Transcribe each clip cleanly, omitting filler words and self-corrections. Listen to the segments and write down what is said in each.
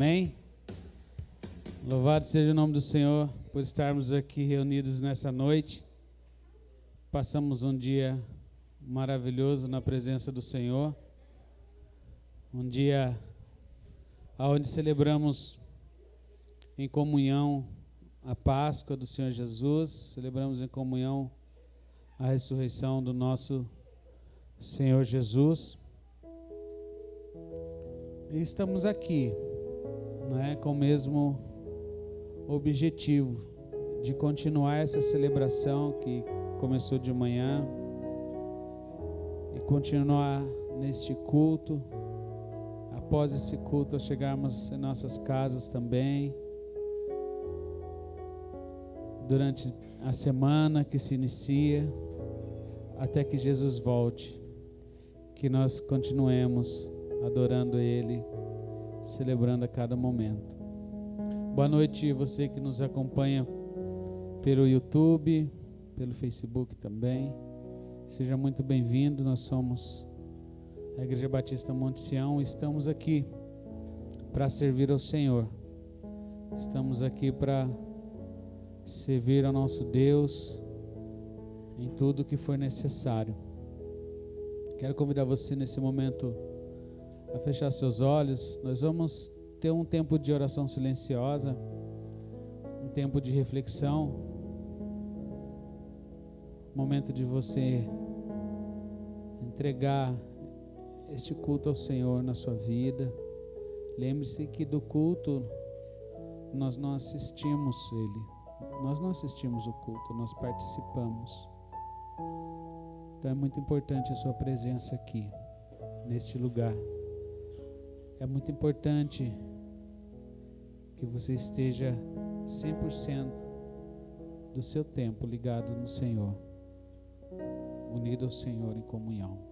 Amém? Louvado seja o nome do Senhor por estarmos aqui reunidos nessa noite. Passamos um dia maravilhoso na presença do Senhor. Um dia onde celebramos em comunhão a Páscoa do Senhor Jesus. Celebramos em comunhão a ressurreição do nosso Senhor Jesus. E estamos aqui, com o mesmo objetivo de continuar essa celebração que começou de manhã e continuar neste culto. Após esse culto, chegarmos em nossas casas também. Durante a semana que se inicia, até que Jesus volte, que nós continuemos adorando Ele, celebrando a cada momento. Boa noite você que nos acompanha pelo YouTube, pelo Facebook também. Seja muito bem-vindo. Nós somos a Igreja Batista Monte Sião. Estamos aqui para servir ao Senhor. Estamos aqui para servir ao nosso Deus em tudo que for necessário. Quero convidar você nesse momento a fechar seus olhos. Nós vamos ter um tempo de oração silenciosa, um tempo de reflexão, momento de você entregar este culto ao Senhor na sua vida. Lembre-se que do culto nós não assistimos ele, nós não assistimos o culto, nós participamos. Então é muito importante a sua presença aqui, neste lugar. É muito importante que você esteja 100% do seu tempo ligado no Senhor, unido ao Senhor em comunhão.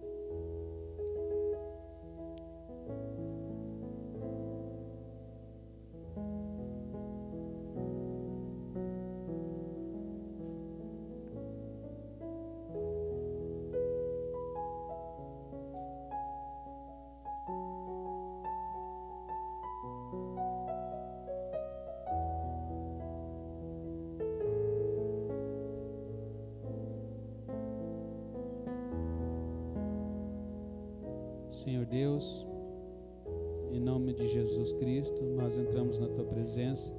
Senhor Deus, em nome de Jesus Cristo, nós entramos na Tua presença,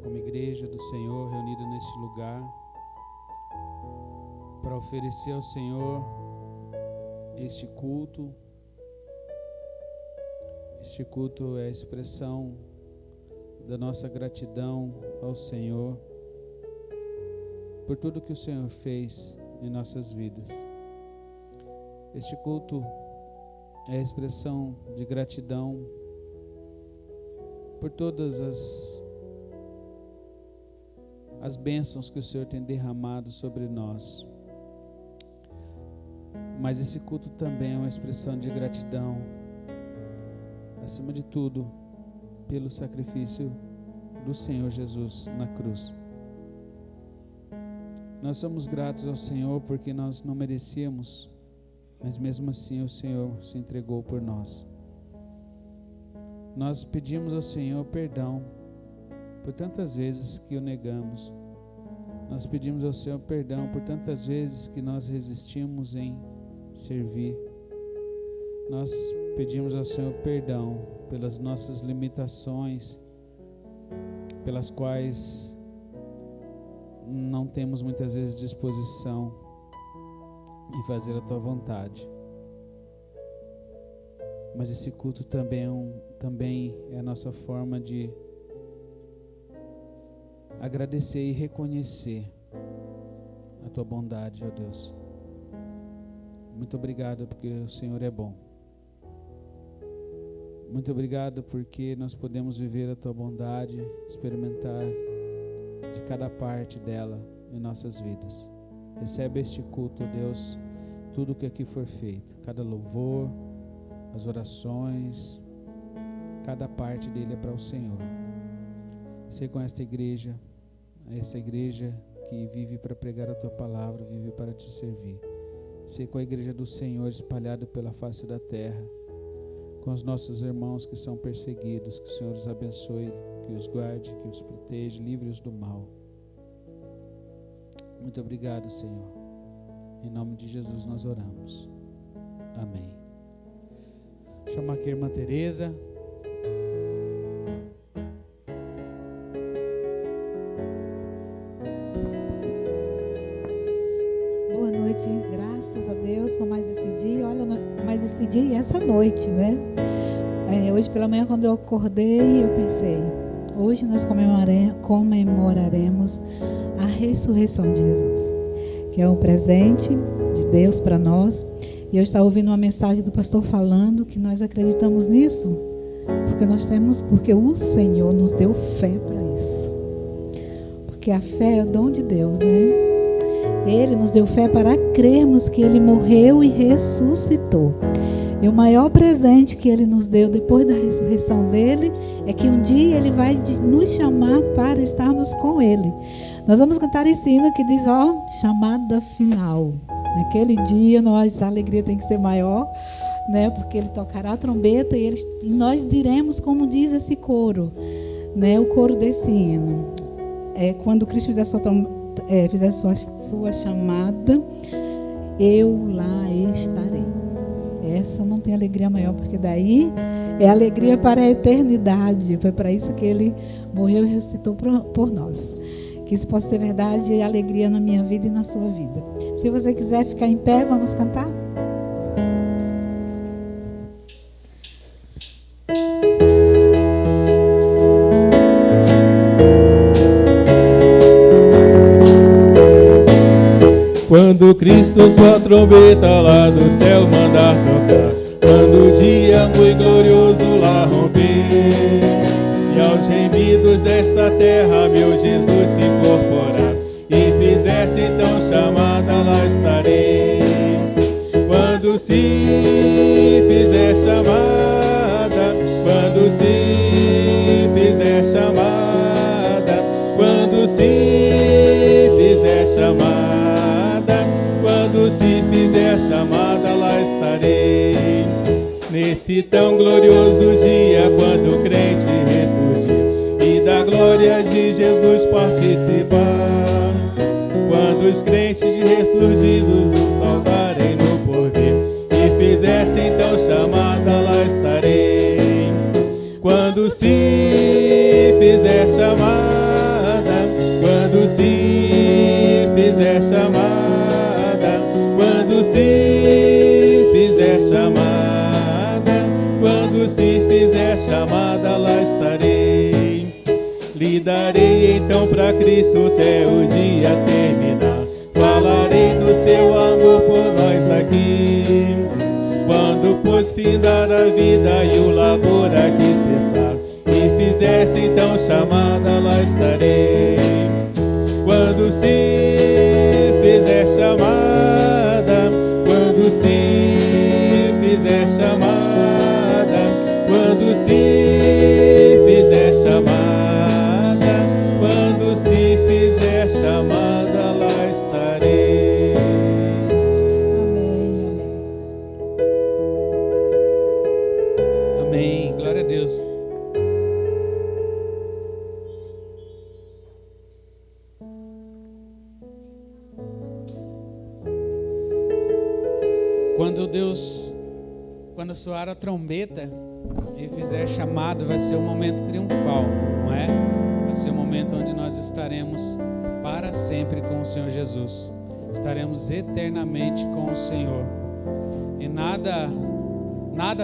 como igreja do Senhor, reunida neste lugar, para oferecer ao Senhor este culto. Este culto é a expressão da nossa gratidão ao Senhor, por tudo que o Senhor fez em nossas vidas. Este culto é a expressão de gratidão por todas as bênçãos que o Senhor tem derramado sobre nós. Mas esse culto também é uma expressão de gratidão, acima de tudo, pelo sacrifício do Senhor Jesus na cruz. Nós somos gratos ao Senhor porque nós não merecíamos, mas mesmo assim o Senhor se entregou por nós. Nós pedimos ao Senhor perdão por tantas vezes que o negamos. Nós pedimos ao Senhor perdão por tantas vezes que nós resistimos em servir. Nós pedimos ao Senhor perdão pelas nossas limitações, pelas quais não temos muitas vezes disposição em fazer a Tua vontade. Mas esse culto também é a nossa forma de agradecer e reconhecer a Tua bondade, ó Deus. Muito obrigado porque o Senhor é bom. Muito obrigado porque nós podemos viver a Tua bondade, experimentar de cada parte dela em nossas vidas. Recebe este culto, Deus, tudo que aqui for feito, cada louvor, as orações, cada parte dele é para o Senhor. Sei com esta igreja, essa igreja que vive para pregar a Tua palavra, vive para Te servir. Sei com a igreja do Senhor espalhada pela face da terra, com os nossos irmãos que são perseguidos. Que o Senhor os abençoe, que os guarde, que os proteja, livre-os do mal. Muito obrigado, Senhor. Em nome de Jesus nós oramos. Amém. Vou chamar aqui a irmã Tereza. Boa noite, graças a Deus por mais esse dia. Olha, mais esse dia e essa noite, né? Hoje pela manhã, quando eu acordei, eu pensei, hoje nós comemoraremos a ressurreição de Jesus, que é um presente de Deus para nós. E eu estava ouvindo uma mensagem do pastor falando que nós acreditamos nisso, porque o Senhor nos deu fé para isso. Porque a fé é o dom de Deus, né? Ele nos deu fé para crermos que Ele morreu e ressuscitou. E o maior presente que Ele nos deu depois da ressurreição dEle é que um dia Ele vai nos chamar para estarmos com Ele. Nós vamos cantar esse hino que diz, chamada final. Naquele dia a alegria tem que ser maior, né? Porque Ele tocará a trombeta e nós diremos como diz esse coro, né? O coro desse hino. Quando Cristo fizer sua chamada, eu lá estarei. Essa não tem alegria maior, porque daí é alegria para a eternidade. Foi para isso que Ele morreu e ressuscitou por nós. Que isso possa ser verdade e alegria na minha vida e na sua vida. Se você quiser ficar em pé, vamos cantar? Quando Cristo sua trombeta lá do céu mandar tocar, quando o dia muito glorioso lá romper, e aos gemidos desta terra meu Jesus se incorporar, e fizesse então chamada, lá estarei. Quando se fizer chamada, quando se fizer chamada, quando se fizer chamada, quando se fizer chamada, lá estarei. Nesse tão glorioso dia, quando o crente ressurgir e da glória de Jesus participar, quando os crentes ressurgidos o saudarem no porvir, e fizessem então chamada, lá estarei. Quando se fizer chamada, quando se fizer chamada, quando se fizer chamada, quando se fizer chamada, lá estarei. Lhe darei então pra Cristo até o dia terminar. Falarei do seu amor por nós aqui. Quando pôs findar a vida e o labor aqui cessar, e fizesse então chamada, lá estarei. Quando se fizer chamada, quando se fizer chamada, quando se fizer chamada, quando se fizer chamada, lá estarei. Amém, amém. Amém. Glória a Deus. Quando soar a trombeta e fizer chamado, vai ser um momento triunfal, não é? Vai ser um momento onde nós estaremos para sempre com o Senhor Jesus. Estaremos eternamente com o Senhor. E nada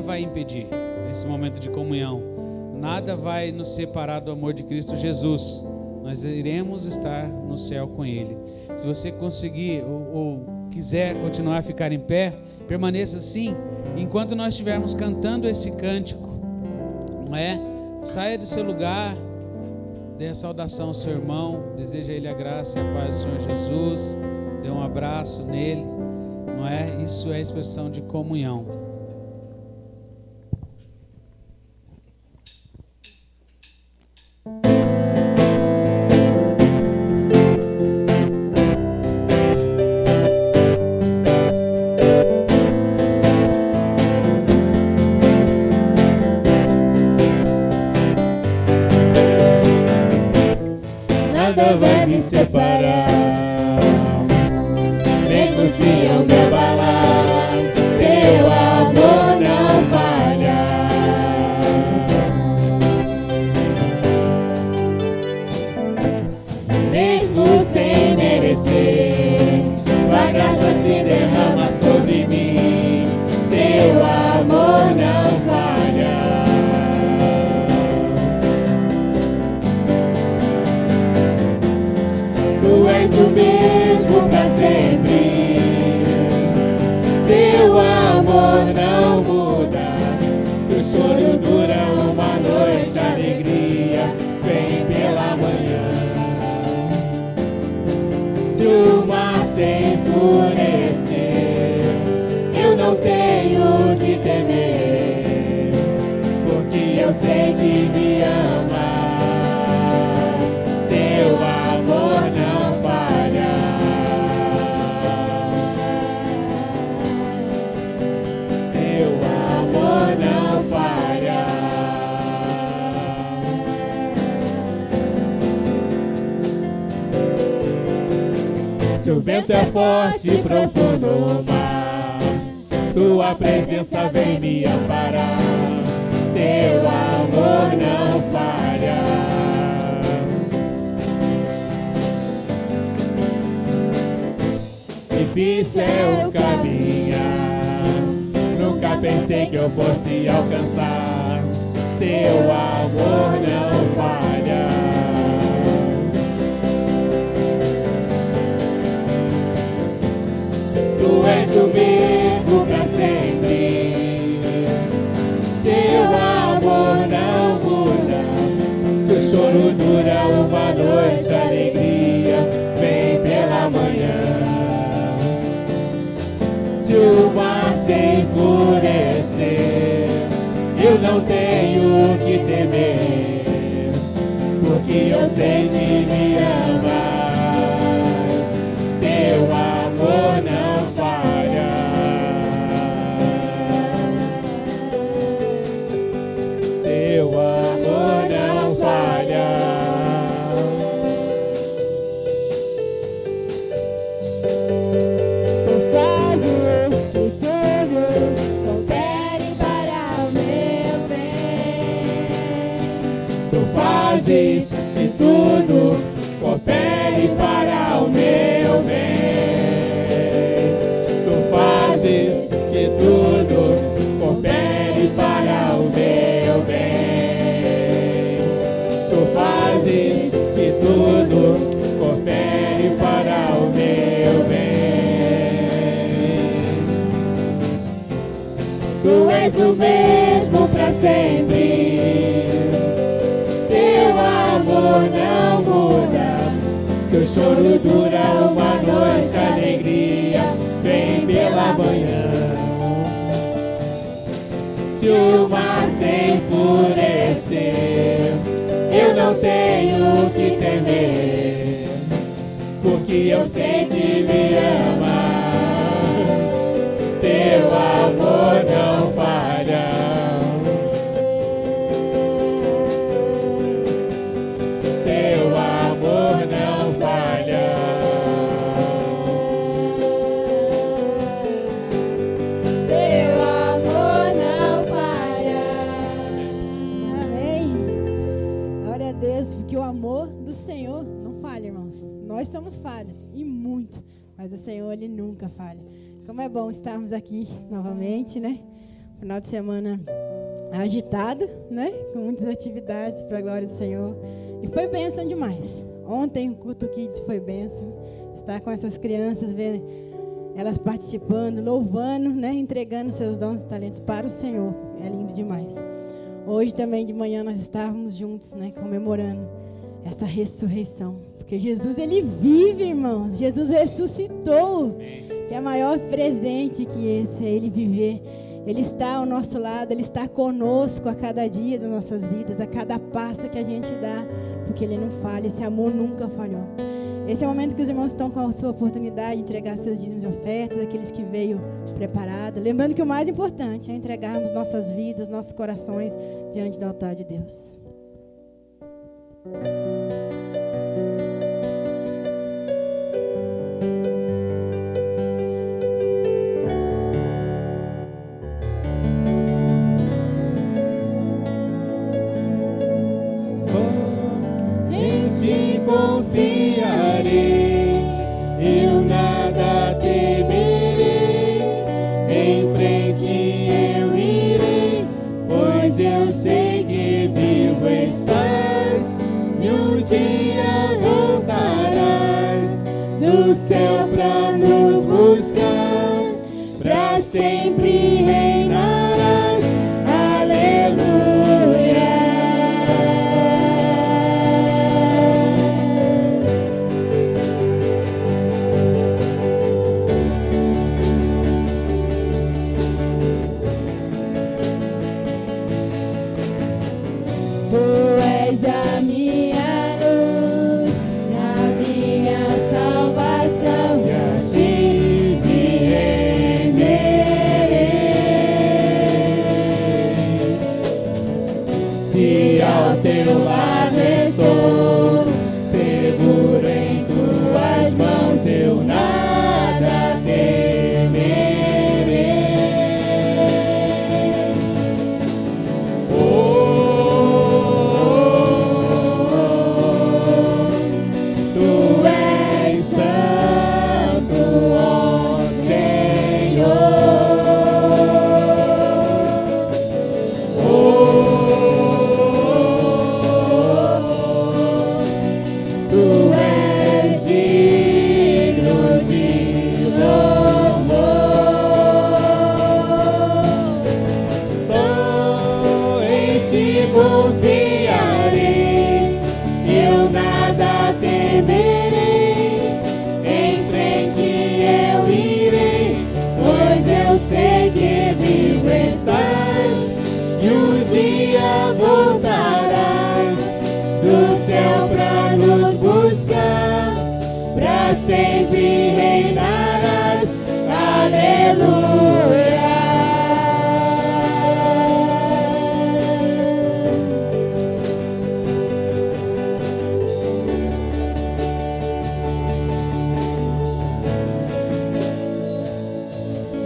vai impedir esse momento de comunhão. Nada vai nos separar do amor de Cristo Jesus. Nós iremos estar no céu com Ele. Se você conseguir ou quiser continuar a ficar em pé, permaneça assim, enquanto nós estivermos cantando esse cântico, não é? Saia do seu lugar, dê a saudação ao seu irmão, deseja a ele a graça e a paz do Senhor Jesus, dê um abraço nele, não é? Isso é expressão de comunhão. vai me separar. Mesmo se eu me abalar, teu amor não falha. Mesmo sem merecer, tua graça se derrama sobre mim, teu amor não falha. Tu és o mesmo para sempre, teu amor não muda. Se o choro dura uma noite, a alegria vem pela manhã. Se o mar se enfurecer, eu não tenho que temer, porque eu sei que me amas, teu amor não falha. Teu amor não falha. Se o vento é forte e profundo o mar, tua presença vem me amparar, teu amor não falha. Difícil é o caminhar, nunca pensei que eu fosse alcançar, teu amor não falha. Tu és o mesmo para sempre, teu amor não muda. Se o choro dura uma noite, a alegria vem pela manhã. Se o mar se enfurecer, eu não tenho que temer, porque eu sei que me amas, teu amor não falha. Teu amor não falha. Tu fazes que tudo coopere para o meu bem. Tu fazes que tudo coopere para o meu bem. Tu fazes que tudo coopere para o meu bem. Tu fazes que tudo coopere para o meu bem. Tu és o mesmo para sempre, teu amor não muda. Se o choro dura uma noite, a alegria vem pela manhã. Se o mar se enfurecer, eu não tenho que temer, porque eu sei que me amas, teu amor não falha. Teu amor não falha. Teu amor não falha. Amém. Glória a Deus, porque o amor do Senhor não falha, irmãos. Nós somos falhos, e muito, mas o Senhor, Ele nunca falha. Como é bom estarmos aqui novamente, né? Final de semana agitado, né? Com muitas atividades para a glória do Senhor. E foi bênção demais. Ontem o culto Kids foi bênção. Estar com essas crianças, ver elas participando, louvando, né? Entregando seus dons e talentos para o Senhor. É lindo demais. Hoje também de manhã nós estávamos juntos, né? Comemorando essa ressurreição. Porque Jesus, Ele vive, irmãos. Jesus ressuscitou. Que é maior presente que esse, é Ele viver. Ele está ao nosso lado, Ele está conosco a cada dia das nossas vidas, a cada passo que a gente dá, porque Ele não falha, esse amor nunca falhou. Esse é o momento que os irmãos estão com a sua oportunidade de entregar seus dízimos e ofertas, aqueles que veio preparado. Lembrando que o mais importante é entregarmos nossas vidas, nossos corações diante do altar de Deus. vivo estás, e um dia voltarás do céu pra nos buscar, pra sempre reinarás. Aleluia. Tu és a minha luz, a minha salvação, e a ti me renderei. Se ao teu lado estou, seguro em tuas mãos, eu nada temerei. Tu és santo, ó Senhor. Tu és digno de louvor. Só em ti confiarei, eu nada temerei. Em frente eu irei, pois eu sei que vivo estás, e um dia voltarás do céu pra nos buscar, pra sempre reinarás. Aleluia.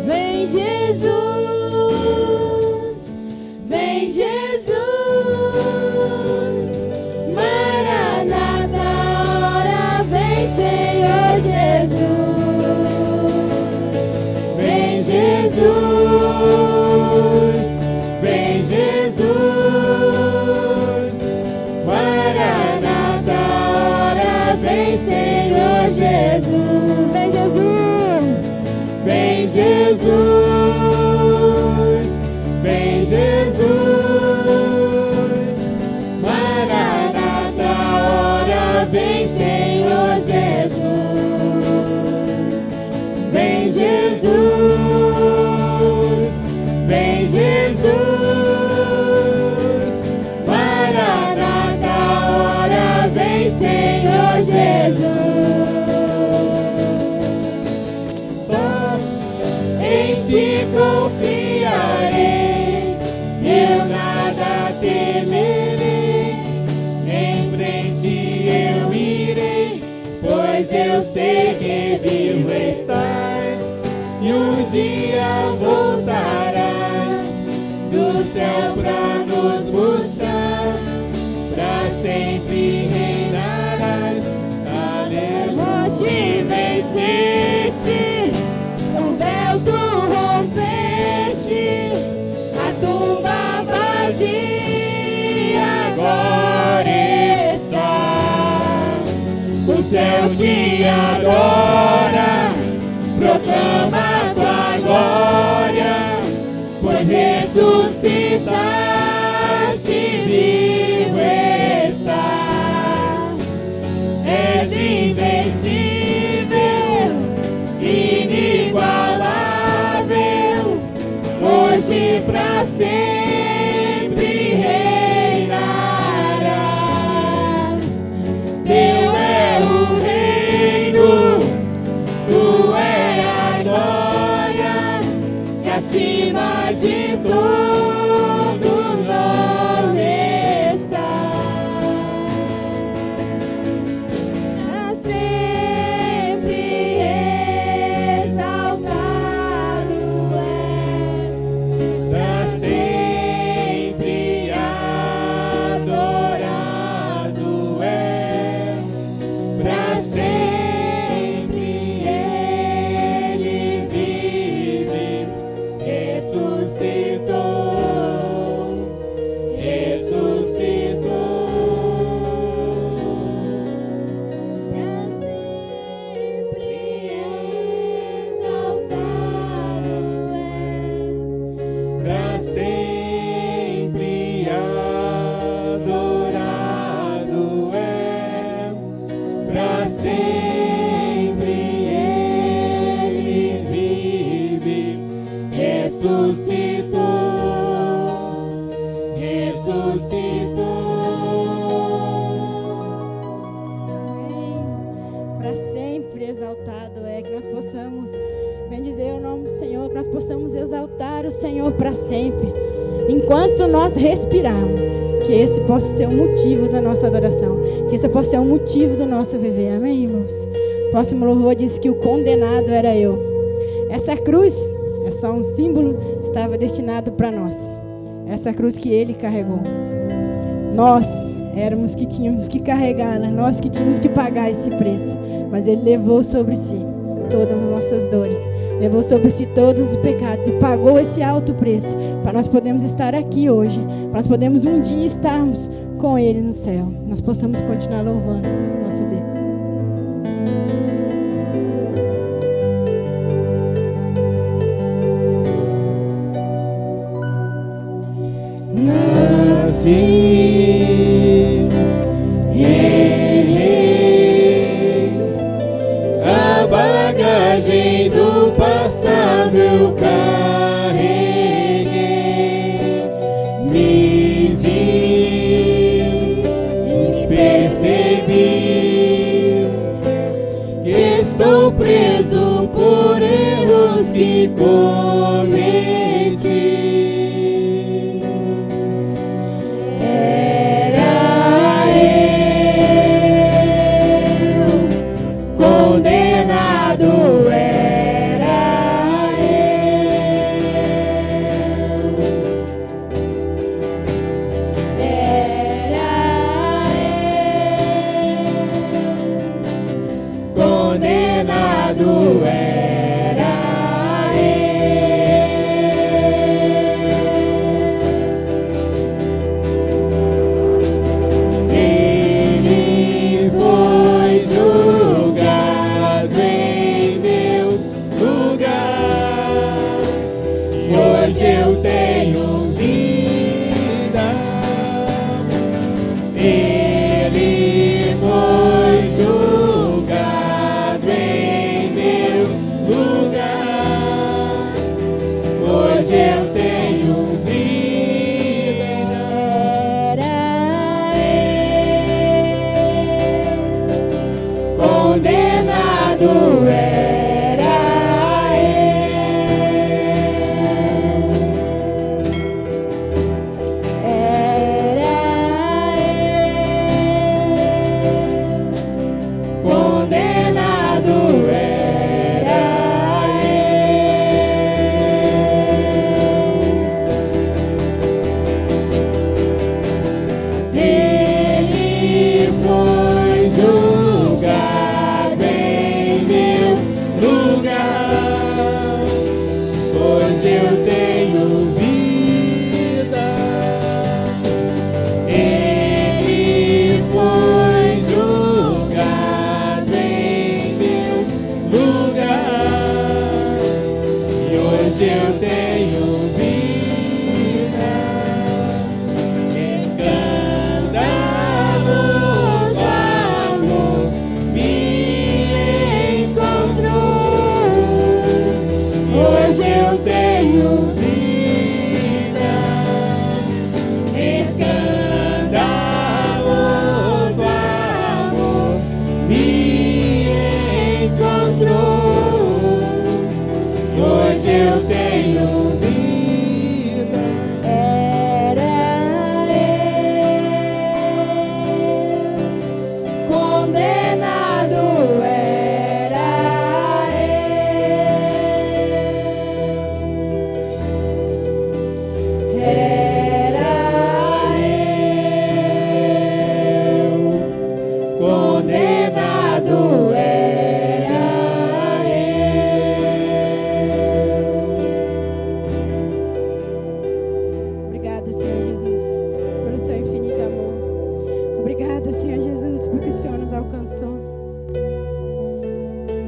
Vem Jesus, vem Jesus, Maranata, hora vem, Senhor Jesus. Vem Jesus, vem Jesus, Maranata, hora vem, Senhor Jesus. Vem Jesus, vem Jesus, vem Jesus, Maranata, hora vem, Senhor Jesus. Vem Jesus, vem Jesus, Maranata, hora vem, Senhor Jesus. Só em ti confiarei, eu nada temerei. Em frente eu irei, pois eu sei que vivo estás, e um dia voltarás do céu pra nos buscar, pra sempre reinarás. Aleluia. Te venceste, o véu tu rompeste, a tumba vazia agora está. O céu te adora, proclama tua glória, pois ressuscitaste, vivo estás. És invencível, inigualável, hoje pra sempre reinarás. Teu é o reino, tu o Senhor para sempre. Enquanto nós respirarmos, que esse possa ser o motivo da nossa adoração, que esse possa ser o motivo do nosso viver. Amém, irmãos? O próximo louvor diz que o condenado era eu. Essa cruz é só um símbolo, estava destinado para nós. Essa cruz que ele carregou. Nós éramos que tínhamos que carregá-la, nós que tínhamos que pagar esse preço. Mas ele levou sobre si todas as nossas dores, levou sobre si todos os pecados e pagou esse alto preço para nós podermos estar aqui hoje, para nós podermos um dia estarmos com ele no céu. Nós possamos continuar louvando nosso Deus. A bagagem do passado eu carreguei, me vi e percebi que estou preso por erros que cometi.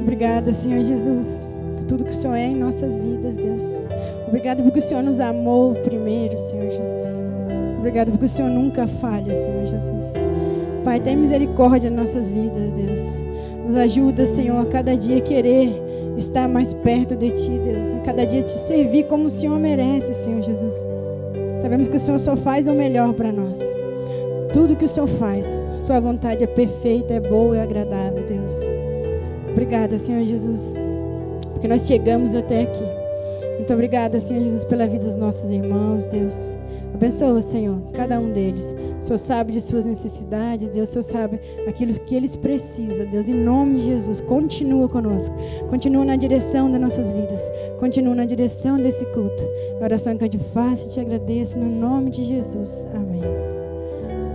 Obrigada, Senhor Jesus, por tudo que o Senhor é em nossas vidas, Deus. Obrigada porque o Senhor nos amou primeiro, Senhor Jesus. Obrigada porque o Senhor nunca falha, Senhor Jesus. Pai, tem misericórdia em nossas vidas, Deus. Nos ajuda, Senhor, a cada dia querer estar mais perto de Ti, Deus. A cada dia Te servir como o Senhor merece, Senhor Jesus. Sabemos que o Senhor só faz o melhor para nós. Tudo que o Senhor faz, a Sua vontade é perfeita, é boa e agradável, Deus. Obrigada, Senhor Jesus, porque nós chegamos até aqui. Muito obrigada, Senhor Jesus, pela vida dos nossos irmãos, Deus. Abençoa, Senhor, cada um deles. O Senhor sabe de suas necessidades, Deus. O Senhor sabe aquilo que eles precisam, Deus. Em nome de Jesus, continua conosco. Continua na direção das nossas vidas. Continua na direção desse culto. A oração que eu te faço e te agradeço no nome de Jesus. Amém.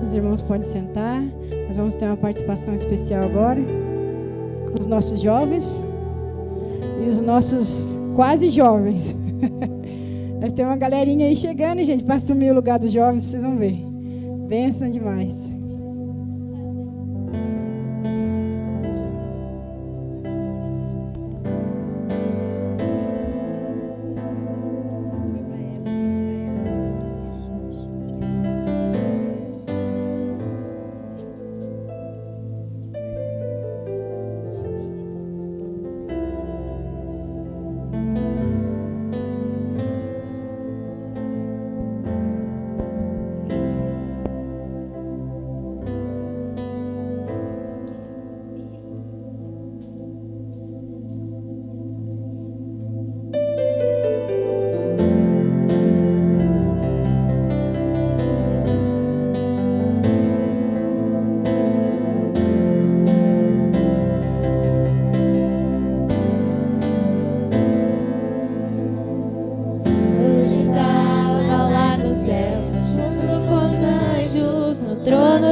Os irmãos podem sentar. Nós vamos ter uma participação especial agora com os nossos jovens e os nossos quase jovens. Mas tem uma galerinha aí chegando, gente, para assumir o lugar dos jovens, vocês vão ver. Bênção demais.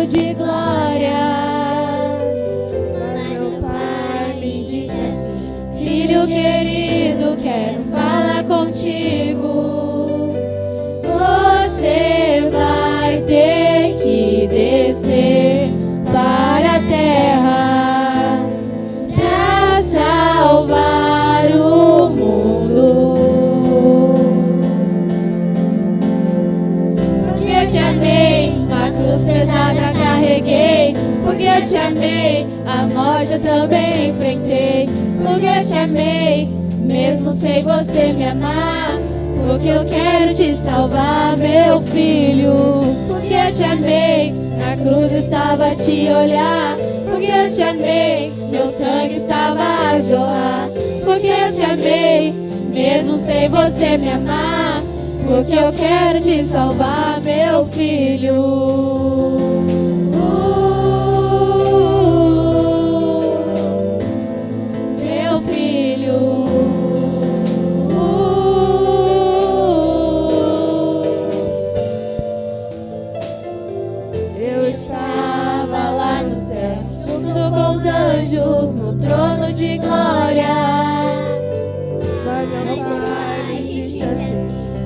De glória, mas meu pai me disse assim: filho querido, quero falar contigo. Você vai ter que descer para a terra para salvar o mundo. Porque eu te amei, uma cruz pesada carreguei, porque eu te amei, a morte eu também enfrentei. Porque eu te amei, mesmo sem você me amar, porque eu quero te salvar, meu filho. Porque eu te amei, na cruz estava a te olhar. Porque eu te amei, meu sangue estava a jorrar. Porque eu te amei, mesmo sem você me amar, porque eu quero te salvar, meu filho. Meu filho. Eu estava lá no céu, junto com os anjos, no trono de glória.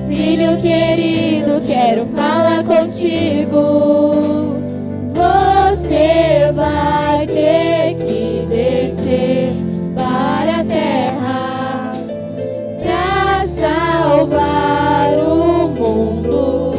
Filho querido, quero falar contigo. Você vai ter que descer para a terra para salvar o mundo.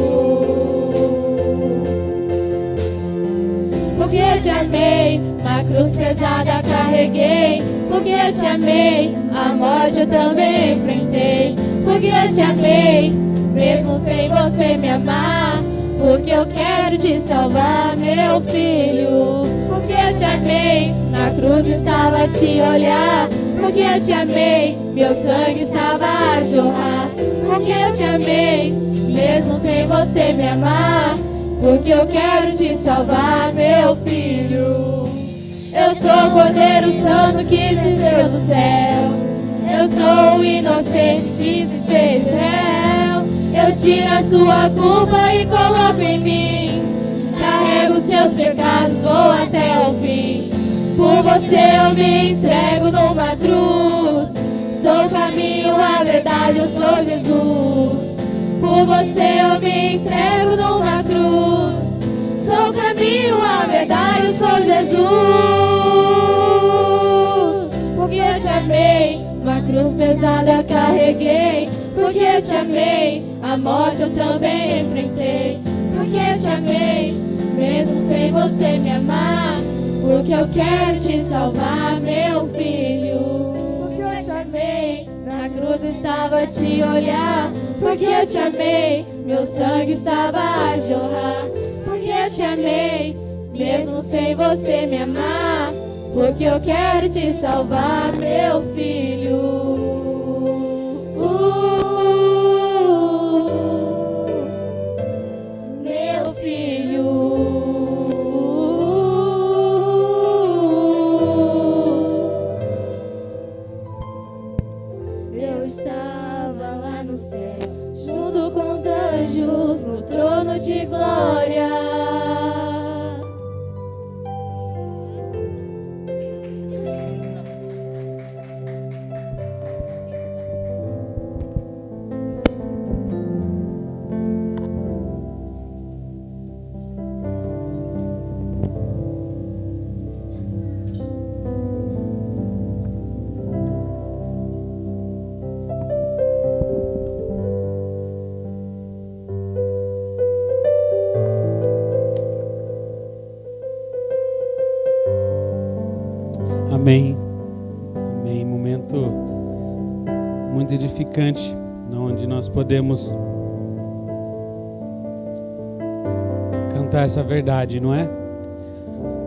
Porque eu te amei, uma cruz pesada carreguei. Porque eu te amei, a morte eu também enfrentei. Porque eu te amei, mesmo sem você me amar, porque eu quero te salvar, meu filho. Porque eu te amei, na cruz estava a te olhar. Porque eu te amei, meu sangue estava a jorrar. Porque eu te amei, mesmo sem você me amar, porque eu quero te salvar, meu filho. Eu sou o Cordeiro Santo que desceu do céu. Eu sou o inocente que se fez réu. Eu tiro a sua culpa e coloco em mim. Carrego seus pecados, vou até o fim. Por você eu me entrego numa cruz. Sou o caminho, a verdade, eu sou Jesus. Por você eu me entrego numa cruz. Sou o caminho, a verdade, eu sou Jesus. Porque eu te amei, uma cruz pesada carreguei. Porque eu te amei, a morte eu também enfrentei. Porque eu te amei, mesmo sem você me amar, porque eu quero te salvar, meu filho. Porque eu te amei, na cruz estava a te olhar. Porque eu te amei, meu sangue estava a jorrar. Porque eu te amei, mesmo sem você me amar, porque eu quero te salvar, meu filho. Amém. Amém. Momento muito edificante, onde nós podemos cantar essa verdade, não é?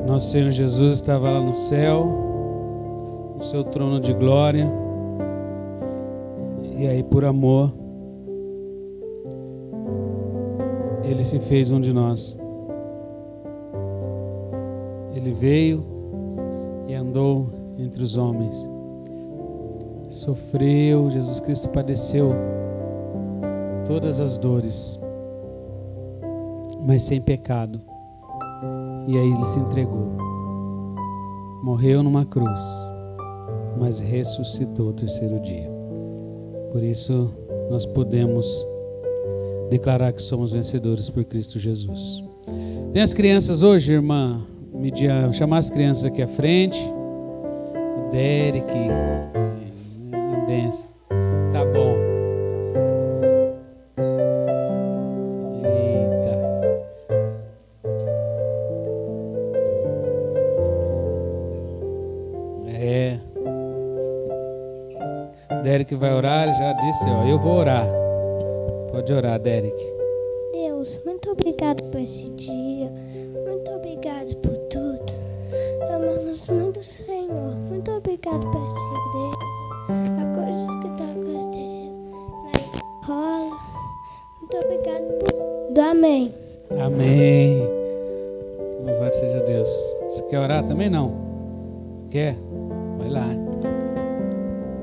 Nosso Senhor Jesus estava lá no céu, no seu trono de glória, e aí por amor Ele se fez um de nós. Ele veio e andou entre os homens, sofreu, Jesus Cristo padeceu todas as dores, mas sem pecado. E aí Ele se entregou, morreu numa cruz, mas ressuscitou ao terceiro dia. Por isso nós podemos declarar que somos vencedores por Cristo Jesus. Tem as crianças hoje, irmã Midian, chamar as crianças aqui à frente. O Derek, a benção. Tá bom. Eita. Derek vai orar, ele já disse, eu vou orar. Pode orar, Derek. Deus, muito obrigado por esse dia. Muito obrigado por tudo. Amamos muito o Senhor. Muito obrigado por essa igreja. As coisas que estão acontecendo na escola. Muito obrigado por tudo. Amém. Amém. Louvado seja Deus. Você quer orar também? Não? Quer? Vai lá.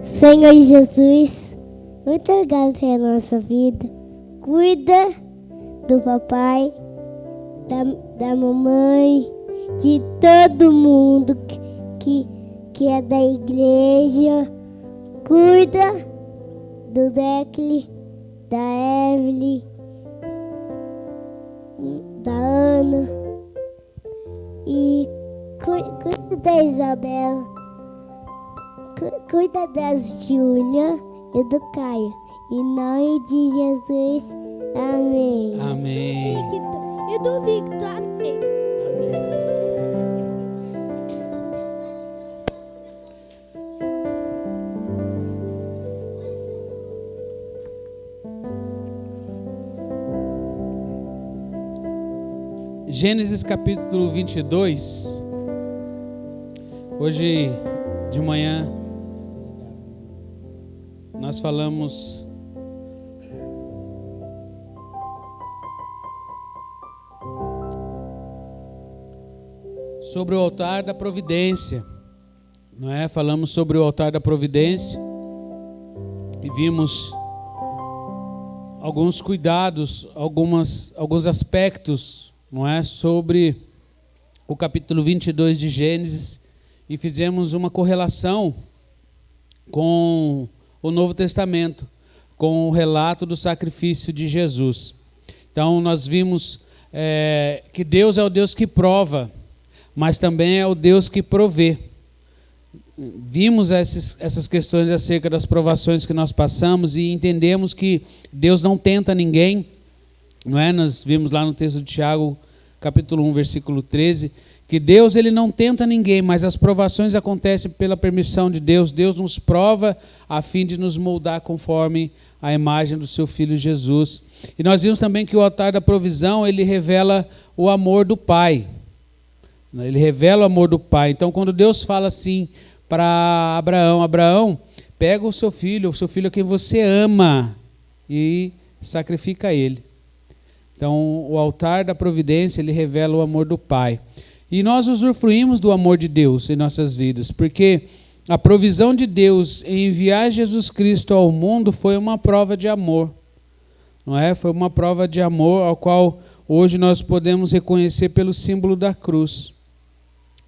Senhor Jesus, muito obrigado pela nossa vida. Cuida do papai, da mamãe, de todo mundo que é da igreja. Cuida do Decli, da Evelyn, da Ana. E cuida da Isabela. Cuida da Júlia e do Caio. Em nome de Jesus, amém. Amém. E do Victor, amém. Gênesis capítulo 22. Hoje de manhã nós falamos sobre o altar da providência, não é? Falamos sobre o altar da providência e vimos alguns cuidados, alguns aspectos, não é? Sobre o capítulo 22 de Gênesis e fizemos uma correlação com o Novo Testamento, com o relato do sacrifício de Jesus. Então nós vimos que Deus é o Deus que prova, mas também é o Deus que provê. Vimos essas questões acerca das provações que nós passamos e entendemos que Deus não tenta ninguém, não é? Nós vimos lá no texto de Tiago, capítulo 1, versículo 13, que Deus ele não tenta ninguém, mas as provações acontecem pela permissão de Deus. Deus nos prova a fim de nos moldar conforme a imagem do seu Filho Jesus. E nós vimos também que o altar da provisão, ele revela o amor do Pai. Ele revela o amor do Pai. Então, quando Deus fala assim para Abraão, Abraão, pega o seu filho a quem você ama, e sacrifica ele. Então, o altar da providência, ele revela o amor do Pai. E nós usufruímos do amor de Deus em nossas vidas, porque a provisão de Deus em enviar Jesus Cristo ao mundo foi uma prova de amor, não é? Foi uma prova de amor ao qual hoje nós podemos reconhecer pelo símbolo da cruz.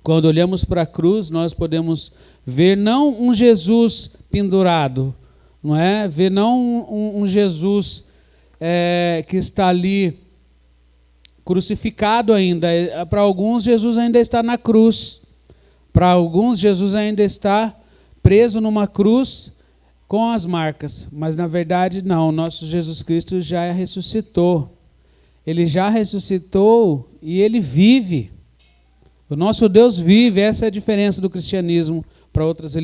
Quando olhamos para a cruz, nós podemos ver não um Jesus pendurado, não é? Ver não um Jesus que está ali crucificado ainda. Para alguns, Jesus ainda está na cruz. Para alguns, Jesus ainda está preso numa cruz com as marcas. Mas, na verdade, não. Nosso Jesus Cristo já ressuscitou. Ele já ressuscitou e ele vive. O nosso Deus vive, essa é a diferença do cristianismo para outras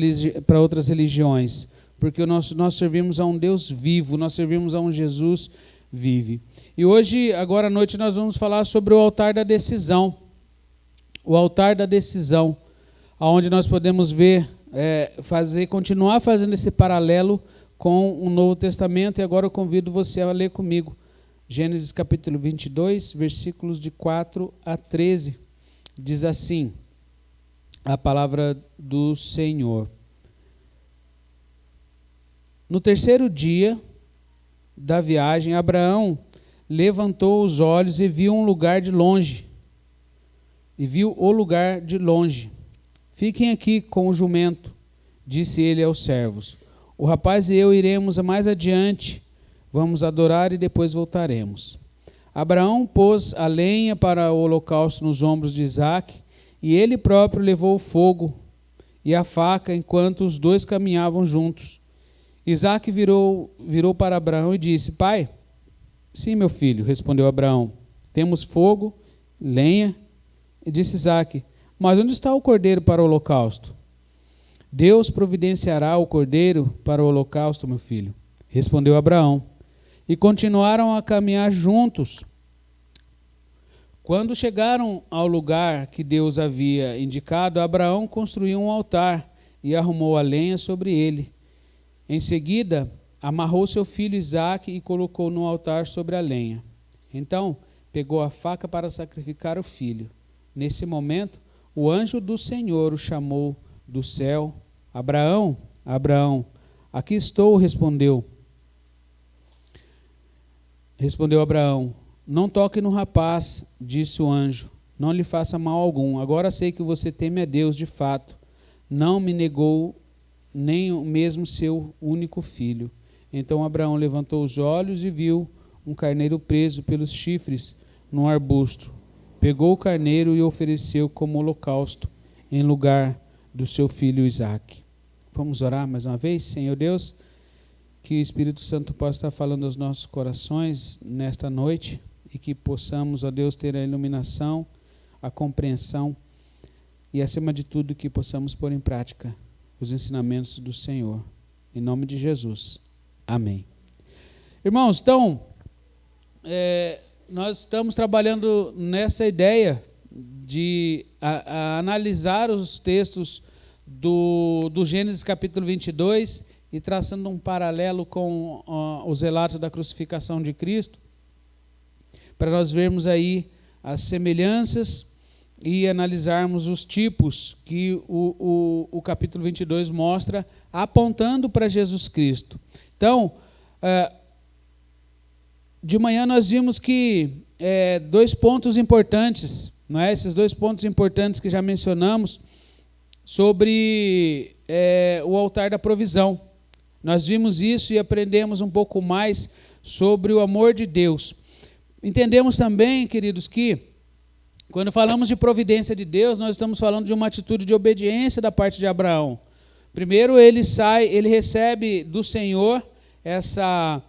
religiões. Porque nós servimos a um Deus vivo, nós servimos a um Jesus vive. E hoje, agora à noite, nós vamos falar sobre o altar da decisão. O altar da decisão, onde nós podemos ver, continuar fazendo esse paralelo com o Novo Testamento. E agora eu convido você a ler comigo Gênesis capítulo 22, versículos de 4 a 13. Diz assim a palavra do Senhor. No terceiro dia da viagem, Abraão levantou os olhos e viu o lugar de longe. Fiquem aqui com o jumento, disse ele aos servos. O rapaz e eu iremos mais adiante, vamos adorar e depois voltaremos. Abraão pôs a lenha para o holocausto nos ombros de Isaque, e ele próprio levou o fogo e a faca enquanto os dois caminhavam juntos. Isaque virou para Abraão e disse: Pai? Sim, meu filho, respondeu Abraão. Temos fogo, lenha. E disse Isaque: Mas onde está o cordeiro para o holocausto? Deus providenciará o cordeiro para o holocausto, meu filho, respondeu Abraão. E continuaram a caminhar juntos. Quando chegaram ao lugar que Deus havia indicado, Abraão construiu um altar e arrumou a lenha sobre ele. Em seguida, amarrou seu filho Isaque e colocou no altar sobre a lenha. Então, pegou a faca para sacrificar o filho. Nesse momento, o anjo do Senhor o chamou do céu. Abraão, Abraão, aqui estou, respondeu Abraão. Não toque no rapaz, disse o anjo. Não lhe faça mal algum. Agora sei que você teme a Deus de fato. Não me negou nem mesmo seu único filho. Então Abraão levantou os olhos e viu um carneiro preso pelos chifres num arbusto. Pegou o carneiro e ofereceu como holocausto em lugar do seu filho Isaque. Vamos orar mais uma vez? Senhor Deus, que o Espírito Santo possa estar falando aos nossos corações nesta noite e que possamos, ó Deus, ter a iluminação, a compreensão e, acima de tudo, que possamos pôr em prática os ensinamentos do Senhor. Em nome de Jesus. Amém. Irmãos, então, nós estamos trabalhando nessa ideia de analisar os textos do Gênesis capítulo 22 e traçando um paralelo com os relatos da crucificação de Cristo, para nós vermos aí as semelhanças e analisarmos os tipos que o capítulo 22 mostra, apontando para Jesus Cristo. Então, de manhã nós vimos que dois pontos importantes, não é? Esses dois pontos importantes que já mencionamos, sobre o altar da provisão. Nós vimos isso e aprendemos um pouco mais sobre o amor de Deus. Entendemos também, queridos, que quando falamos de providência de Deus, nós estamos falando de uma atitude de obediência da parte de Abraão. Primeiro, ele recebe do Senhor essa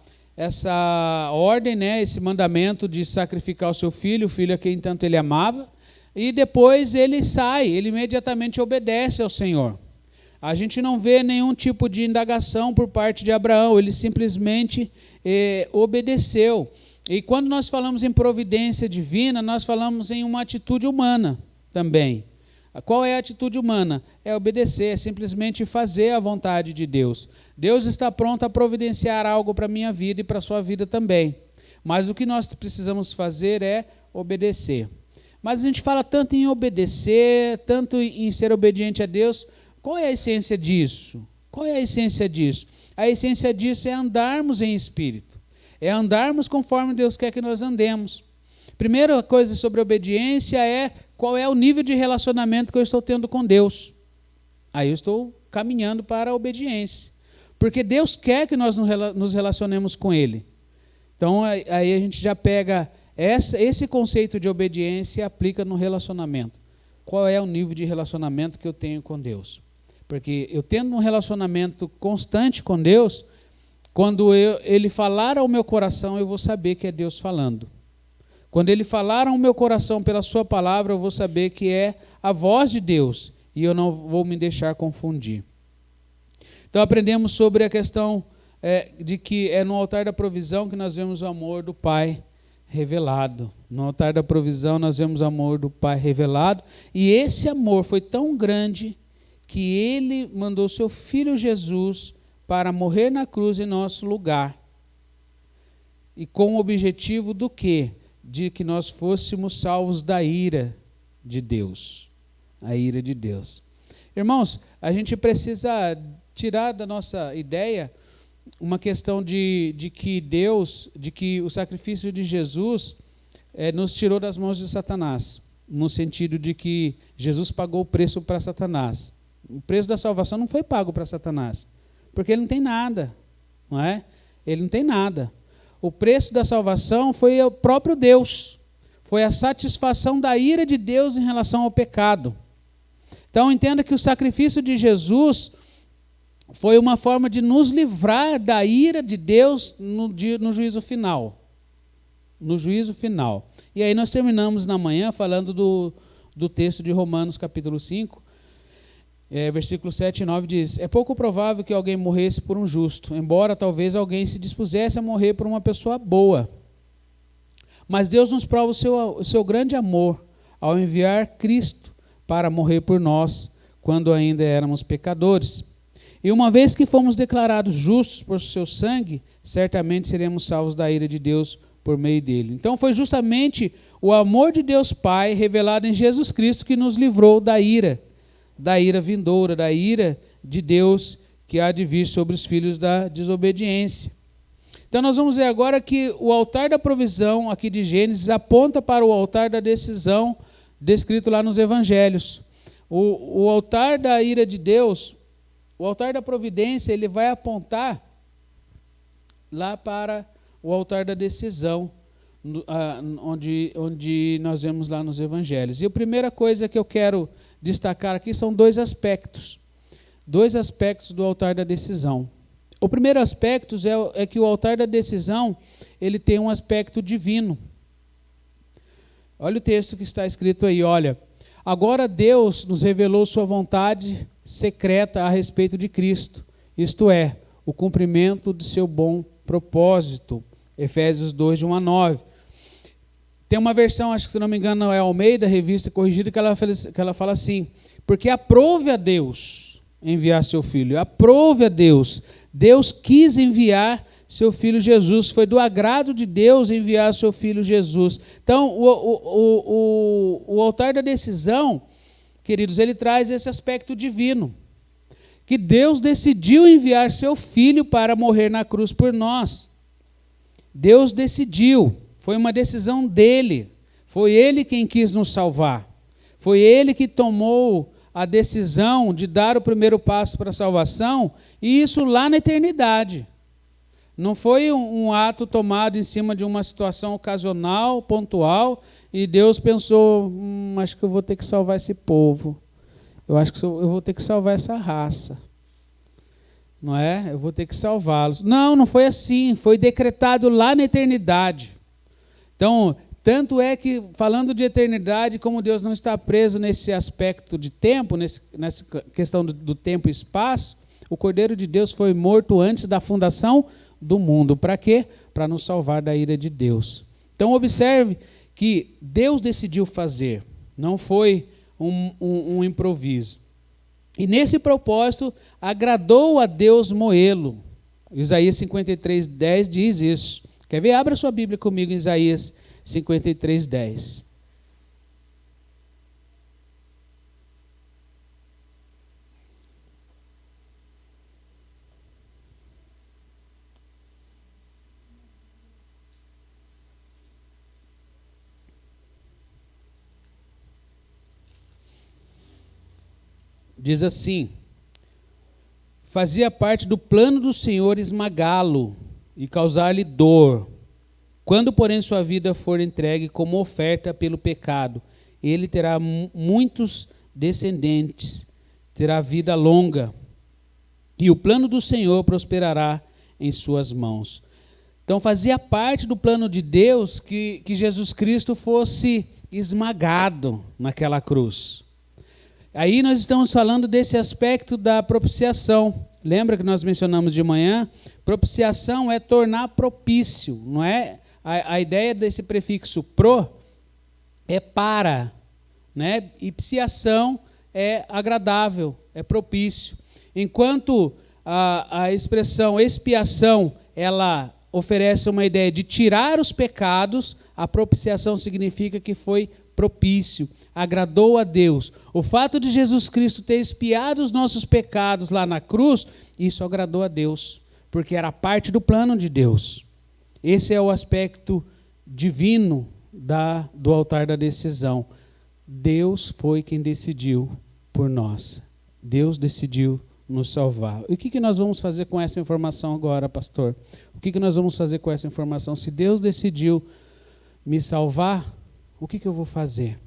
ordem, né, esse mandamento de sacrificar o seu filho, o filho a quem tanto ele amava, e depois ele imediatamente obedece ao Senhor. A gente não vê nenhum tipo de indagação por parte de Abraão, ele simplesmente obedeceu. E quando nós falamos em providência divina, nós falamos em uma atitude humana também. Qual é a atitude humana? É obedecer, é simplesmente fazer a vontade de Deus. Deus está pronto a providenciar algo para a minha vida e para a sua vida também. Mas o que nós precisamos fazer é obedecer. Mas a gente fala tanto em obedecer, tanto em ser obediente a Deus. Qual é a essência disso? Qual é a essência disso? A essência disso é andarmos em espírito. É andarmos conforme Deus quer que nós andemos. Primeira coisa sobre obediência é qual é o nível de relacionamento que eu estou tendo com Deus. Aí eu estou caminhando para a obediência. Porque Deus quer que nós nos relacionemos com Ele. Então aí a gente já pega esse conceito de obediência e aplica no relacionamento. Qual é o nível de relacionamento que eu tenho com Deus? Porque eu tendo um relacionamento constante com Deus, quando Ele falar ao meu coração, eu vou saber que é Deus falando. Quando ele falar ao meu coração pela sua palavra, eu vou saber que é a voz de Deus e eu não vou me deixar confundir. Então aprendemos sobre a questão de que é no altar da provisão que nós vemos o amor do Pai revelado. No altar da provisão nós vemos o amor do Pai revelado, e esse amor foi tão grande que ele mandou seu Filho Jesus para morrer na cruz em nosso lugar. E com o objetivo do quê? De que nós fôssemos salvos da ira de Deus. A ira de Deus. Irmãos, a gente precisa tirar da nossa ideia uma questão de que o sacrifício de Jesus nos tirou das mãos de Satanás, no sentido de que Jesus pagou o preço para Satanás. O preço da salvação não foi pago para Satanás, porque ele não tem nada, não é? Ele não tem nada. O preço da salvação foi o próprio Deus, foi a satisfação da ira de Deus em relação ao pecado. Então entenda que o sacrifício de Jesus foi uma forma de nos livrar da ira de Deus no juízo final. No juízo final. E aí nós terminamos na manhã falando do texto de Romanos capítulo 5, versículo 7 e 9 diz: é pouco provável que alguém morresse por um justo, embora talvez alguém se dispusesse a morrer por uma pessoa boa. Mas Deus nos prova o seu grande amor ao enviar Cristo para morrer por nós, quando ainda éramos pecadores. E uma vez que fomos declarados justos por seu sangue, certamente seremos salvos da ira de Deus por meio dele. Então foi justamente o amor de Deus Pai revelado em Jesus Cristo que nos livrou da ira vindoura, da ira de Deus que há de vir sobre os filhos da desobediência. Então nós vamos ver agora que o altar da provisão aqui de Gênesis aponta para o altar da decisão descrito lá nos evangelhos. O altar da ira de Deus, o altar da providência, ele vai apontar lá para o altar da decisão, onde nós vemos lá nos evangelhos. E a primeira coisa que eu quero destacar aqui são dois aspectos do altar da decisão. O primeiro aspecto é que o altar da decisão, ele tem um aspecto divino. Olha o texto que está escrito aí, olha: agora Deus nos revelou sua vontade secreta a respeito de Cristo, isto é, o cumprimento de seu bom propósito. Efésios 2, de 1 a 9. Tem uma versão, acho que se não me engano é Almeida, revista corrigida, que ela fala assim: porque aprove a Deus enviar seu Filho, aprove a Deus. Deus quis enviar seu Filho Jesus, foi do agrado de Deus enviar seu Filho Jesus. Então, o altar da decisão, queridos, ele traz esse aspecto divino, que Deus decidiu enviar seu Filho para morrer na cruz por nós. Deus decidiu, foi uma decisão dele, foi ele quem quis nos salvar, foi ele que tomou a decisão de dar o primeiro passo para a salvação, e isso lá na eternidade. Não foi um ato tomado em cima de uma situação ocasional, pontual, e Deus pensou: acho que eu vou ter que salvar esse povo, eu acho que eu vou ter que salvar essa raça, não é? Eu vou ter que salvá-los. Não foi assim, foi decretado lá na eternidade. Então, tanto é que, falando de eternidade, como Deus não está preso nesse aspecto de tempo, nessa questão do tempo e espaço, o Cordeiro de Deus foi morto antes da fundação do mundo. Para quê? Para nos salvar da ira de Deus. Então, observe que Deus decidiu fazer, não foi um improviso. E nesse propósito, agradou a Deus moê-lo. Isaías 53:10 diz isso. Quer ver? Abra sua Bíblia comigo em Isaías 53:10. Diz assim: fazia parte do plano do Senhor esmagá-lo e causar-lhe dor. Quando, porém, sua vida for entregue como oferta pelo pecado, ele terá muitos descendentes, terá vida longa, e o plano do Senhor prosperará em suas mãos. Então fazia parte do plano de Deus que Jesus Cristo fosse esmagado naquela cruz. Aí nós estamos falando desse aspecto da propiciação. Lembra que nós mencionamos de manhã? Propiciação é tornar propício, não é? A ideia desse prefixo pro é para, né? E psiação é agradável, é propício. Enquanto a expressão expiação, ela oferece uma ideia de tirar os pecados, a propiciação significa que foi propício, agradou a Deus. O fato de Jesus Cristo ter expiado os nossos pecados lá na cruz, isso agradou a Deus, porque era parte do plano de Deus. Esse é o aspecto divino do altar da decisão. Deus foi quem decidiu por nós. Deus decidiu nos salvar. E o que nós vamos fazer com essa informação agora, pastor? O que nós vamos fazer com essa informação? Se Deus decidiu me salvar, o que eu vou fazer?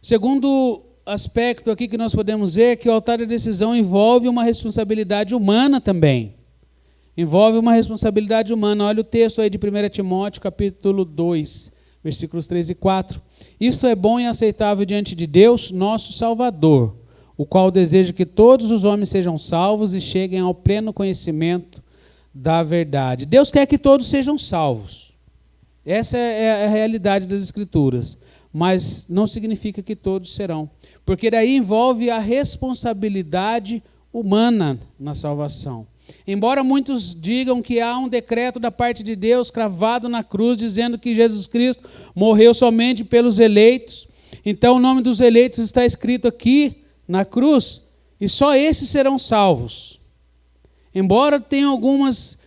O segundo aspecto aqui que nós podemos ver é que o altar da decisão envolve uma responsabilidade humana também. Envolve uma responsabilidade humana. Olha o texto aí de 1 Timóteo, capítulo 2, versículos 3 e 4. Isto é bom e aceitável diante de Deus, nosso Salvador, o qual deseja que todos os homens sejam salvos e cheguem ao pleno conhecimento da verdade. Deus quer que todos sejam salvos. Essa é a realidade das Escrituras. Mas não significa que todos serão. Porque daí envolve a responsabilidade humana na salvação. Embora muitos digam que há um decreto da parte de Deus cravado na cruz, dizendo que Jesus Cristo morreu somente pelos eleitos, então o nome dos eleitos está escrito aqui na cruz, e só esses serão salvos. Embora tenham alguns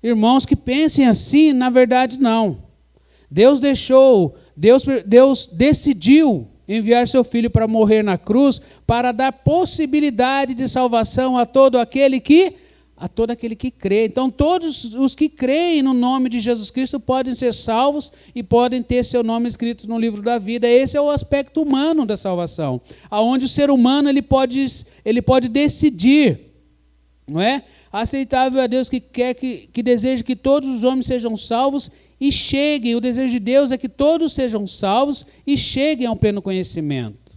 irmãos que pensem assim, na verdade não. Deus decidiu enviar seu Filho para morrer na cruz, para dar possibilidade de salvação a todo aquele que crê. Então todos os que creem no nome de Jesus Cristo podem ser salvos e podem ter seu nome escrito no livro da vida. Esse é o aspecto humano da salvação, aonde o ser humano ele pode decidir, não é? Aceitável a Deus que deseja que todos os homens sejam salvos e cheguem. O desejo de Deus é que todos sejam salvos e cheguem ao pleno conhecimento.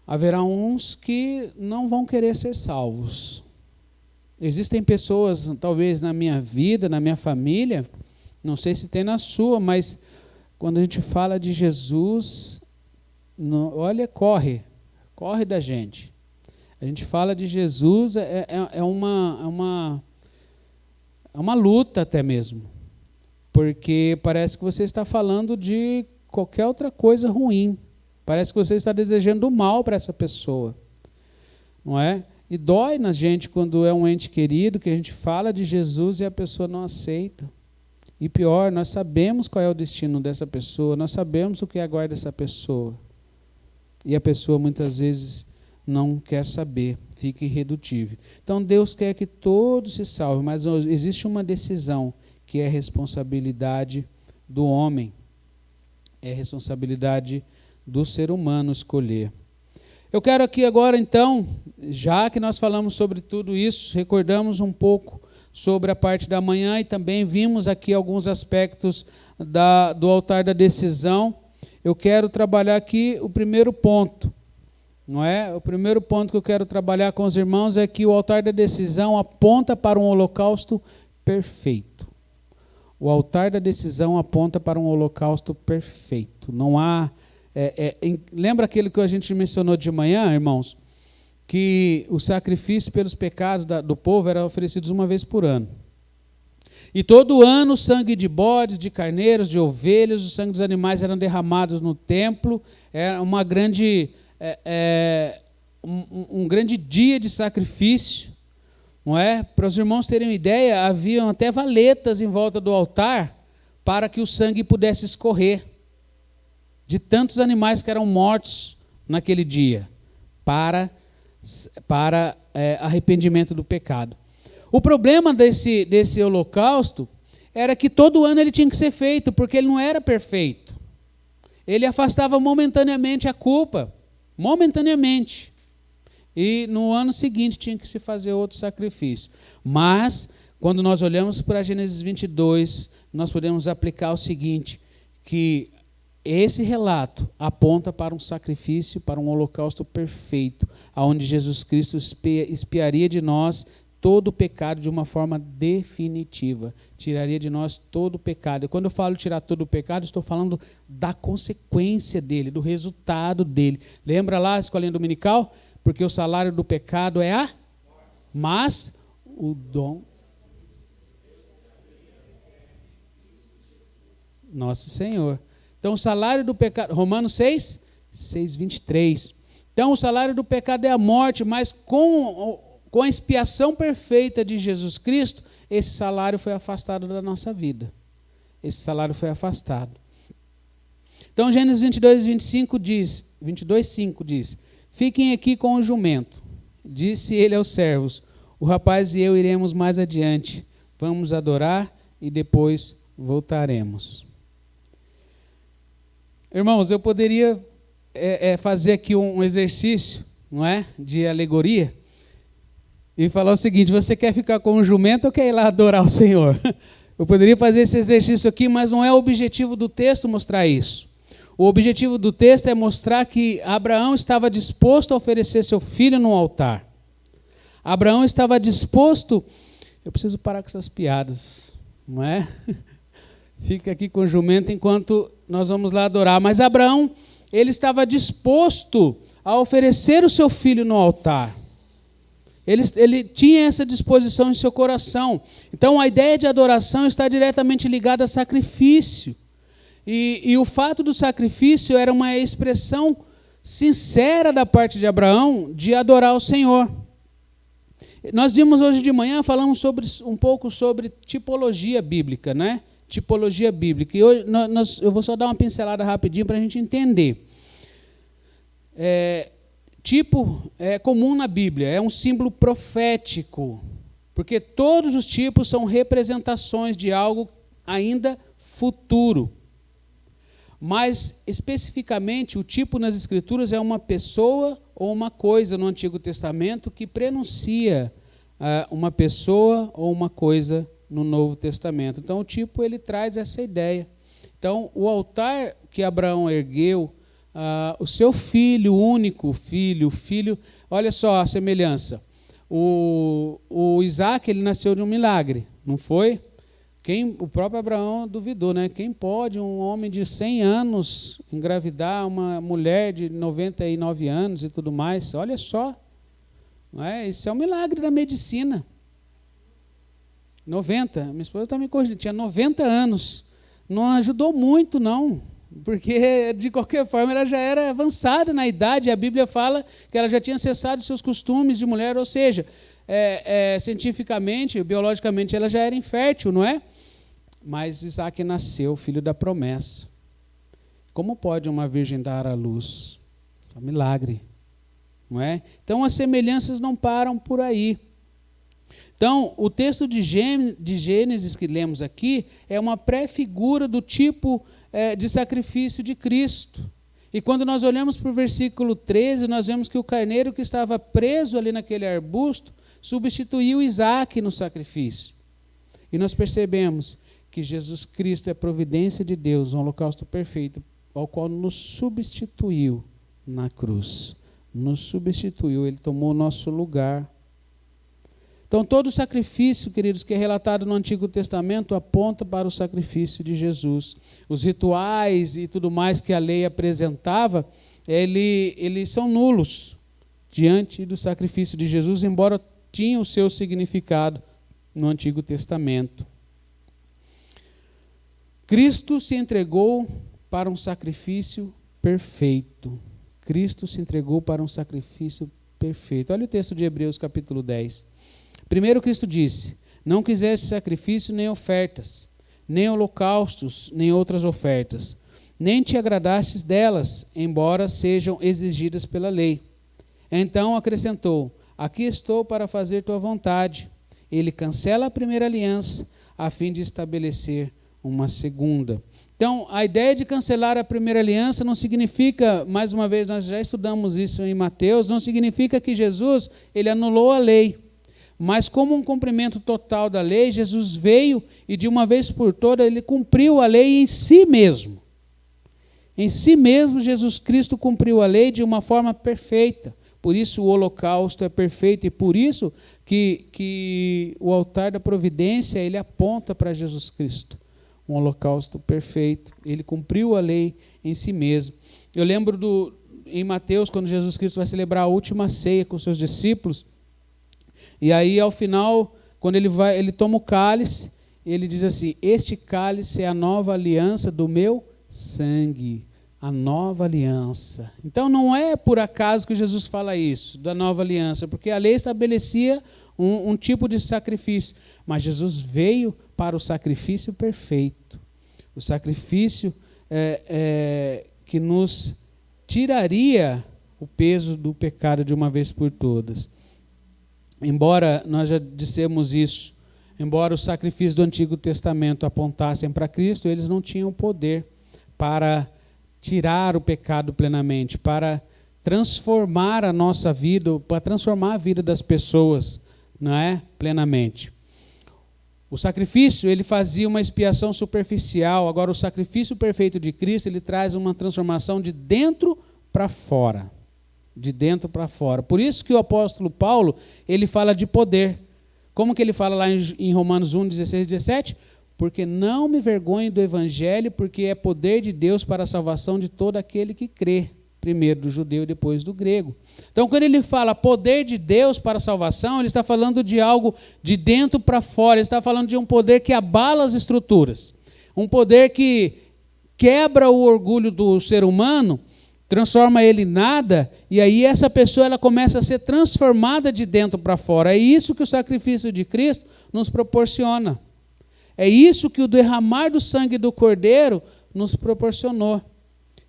Haverá uns que não vão querer ser salvos. Existem pessoas, talvez na minha vida, na minha família, não sei se tem na sua, mas quando a gente fala de Jesus, olha, corre da gente. A gente fala de Jesus, é uma luta até mesmo, porque parece que você está falando de qualquer outra coisa ruim, parece que você está desejando o mal para essa pessoa, não é? E dói na gente quando é um ente querido, que a gente fala de Jesus e a pessoa não aceita. E pior, nós sabemos qual é o destino dessa pessoa, nós sabemos o que aguarda essa pessoa, e a pessoa muitas vezes não quer saber, fica irredutível. Então Deus quer que todos se salvem, mas existe uma decisão que é responsabilidade do homem, é responsabilidade do ser humano escolher. Eu quero aqui agora então, já que nós falamos sobre tudo isso, recordamos um pouco sobre a parte da manhã e também vimos aqui alguns aspectos do altar da decisão. Eu quero trabalhar aqui o primeiro ponto. Não é? O primeiro ponto que eu quero trabalhar com os irmãos é que o altar da decisão aponta para um holocausto perfeito. O altar da decisão aponta para um holocausto perfeito. Não há... lembra aquilo que a gente mencionou de manhã, irmãos? Que o sacrifício pelos pecados do povo era oferecido uma vez por ano. E todo ano o sangue de bodes, de carneiros, de ovelhas, o sangue dos animais eram derramados no templo. Era uma grande... um grande dia de sacrifício, não é? Para os irmãos terem uma ideia, haviam até valetas em volta do altar para que o sangue pudesse escorrer de tantos animais que eram mortos naquele dia, para arrependimento do pecado. O problema desse holocausto era que todo ano ele tinha que ser feito, porque ele não era perfeito. Ele afastava momentaneamente a culpa. Momentaneamente. E no ano seguinte tinha que se fazer outro sacrifício. Mas, quando nós olhamos para Gênesis 22, nós podemos aplicar o seguinte, que esse relato aponta para um sacrifício, para um holocausto perfeito, onde Jesus Cristo expiaria de nós todo o pecado de uma forma definitiva. Tiraria de nós todo o pecado. E quando eu falo tirar todo o pecado, estou falando da consequência dele, do resultado dele. Lembra lá a escolinha dominical? Porque o salário do pecado é a... Mas o dom... Nosso Senhor. Então, o salário do pecado... Romanos 6, 23. Então, o salário do pecado é a morte, mas com a expiação perfeita de Jesus Cristo, esse salário foi afastado da nossa vida. Esse salário foi afastado. Então, Gênesis 22:5 diz, fiquem aqui com o jumento. Disse ele aos servos, o rapaz e eu iremos mais adiante. Vamos adorar e depois voltaremos. Irmãos, eu poderia fazer aqui um exercício, não é, de alegoria, e falar o seguinte, você quer ficar com um jumento ou quer ir lá adorar o Senhor? Eu poderia fazer esse exercício aqui, mas não é o objetivo do texto mostrar isso. O objetivo do texto é mostrar que Abraão estava disposto a oferecer seu filho no altar. Abraão estava disposto... Eu preciso parar com essas piadas, não é? Fica aqui com o jumento enquanto nós vamos lá adorar. Mas Abraão, ele estava disposto a oferecer o seu filho no altar. Ele tinha essa disposição em seu coração. Então, a ideia de adoração está diretamente ligada a sacrifício. E o fato do sacrifício era uma expressão sincera da parte de Abraão de adorar o Senhor. Nós vimos hoje de manhã, falamos um pouco sobre tipologia bíblica, né? Tipologia bíblica. E hoje eu vou só dar uma pincelada rapidinho para a gente entender. Tipo é comum na Bíblia, é um símbolo profético, porque todos os tipos são representações de algo ainda futuro. Mas, especificamente, o tipo nas Escrituras é uma pessoa ou uma coisa no Antigo Testamento que prenuncia uma pessoa ou uma coisa no Novo Testamento. Então, o tipo ele traz essa ideia. Então, o altar que Abraão ergueu, o seu filho, único filho, olha só a semelhança. O Isaac, ele nasceu de um milagre, não foi? O próprio Abraão duvidou, né? Quem pode um homem de 100 anos engravidar uma mulher de 99 anos e tudo mais? Olha só, não é? Isso é um milagre da medicina. 90, minha esposa está me corrigindo, tinha 90 anos. Não ajudou muito, não, porque, de qualquer forma, ela já era avançada na idade, a Bíblia fala que ela já tinha cessado seus costumes de mulher, ou seja, cientificamente, biologicamente, ela já era infértil, não é? Mas Isaac nasceu, filho da promessa. Como pode uma virgem dar à luz? Isso é um milagre, não é? Então, as semelhanças não param por aí. Então, o texto de Gênesis que lemos aqui é uma pré-figura do tipo de sacrifício de Cristo. E quando nós olhamos para o versículo 13, nós vemos que o carneiro que estava preso ali naquele arbusto substituiu Isaac no sacrifício. E nós percebemos que Jesus Cristo é a providência de Deus, um holocausto perfeito, ao qual nos substituiu na cruz. Nos substituiu, ele tomou o nosso lugar. Então, todo sacrifício, queridos, que é relatado no Antigo Testamento aponta para o sacrifício de Jesus. Os rituais e tudo mais que a lei apresentava, eles são nulos diante do sacrifício de Jesus, embora tinham o seu significado no Antigo Testamento. Cristo se entregou para um sacrifício perfeito. Cristo se entregou para um sacrifício perfeito. Olha o texto de Hebreus, capítulo 10. Primeiro Cristo disse, não quisesse sacrifício nem ofertas, nem holocaustos, nem outras ofertas, nem te agradastes delas, embora sejam exigidas pela lei. Então acrescentou, aqui estou para fazer tua vontade. Ele cancela a primeira aliança, a fim de estabelecer uma segunda. Então, a ideia de cancelar a primeira aliança não significa, mais uma vez, nós já estudamos isso em Mateus, não significa que Jesus ele anulou a lei. Mas como um cumprimento total da lei, Jesus veio e de uma vez por todas ele cumpriu a lei em si mesmo. Em si mesmo, Jesus Cristo cumpriu a lei de uma forma perfeita. Por isso o holocausto é perfeito e por isso que o altar da providência ele aponta para Jesus Cristo. Um holocausto perfeito. Ele cumpriu a lei em si mesmo. Eu lembro em Mateus, quando Jesus Cristo vai celebrar a última ceia com seus discípulos, e aí ao final, quando ele toma o cálice, ele diz assim: este cálice é a nova aliança do meu sangue. A nova aliança. Então não é por acaso que Jesus fala isso, da nova aliança, porque a lei estabelecia um tipo de sacrifício, mas Jesus veio para o sacrifício perfeito, o sacrifício que nos tiraria o peso do pecado de uma vez por todas. Embora nós já dissemos isso, embora os sacrifícios do Antigo Testamento apontassem para Cristo, eles não tinham poder para tirar o pecado plenamente, para transformar a nossa vida, para transformar a vida das pessoas, não é? Plenamente. O sacrifício, ele fazia uma expiação superficial, agora o sacrifício perfeito de Cristo, ele traz uma transformação de dentro para fora. De dentro para fora. Por isso que o apóstolo Paulo, ele fala de poder. Como que ele fala lá em Romanos 1, 16 e 17? Porque não me vergonho do evangelho, porque é poder de Deus para a salvação de todo aquele que crê, primeiro do judeu e depois do grego. Então, quando ele fala poder de Deus para a salvação, ele está falando de algo de dentro para fora, ele está falando de um poder que abala as estruturas, um poder que quebra o orgulho do ser humano, transforma ele em nada, e aí essa pessoa ela começa a ser transformada de dentro para fora. É isso que o sacrifício de Cristo nos proporciona. É isso que o derramar do sangue do Cordeiro nos proporcionou,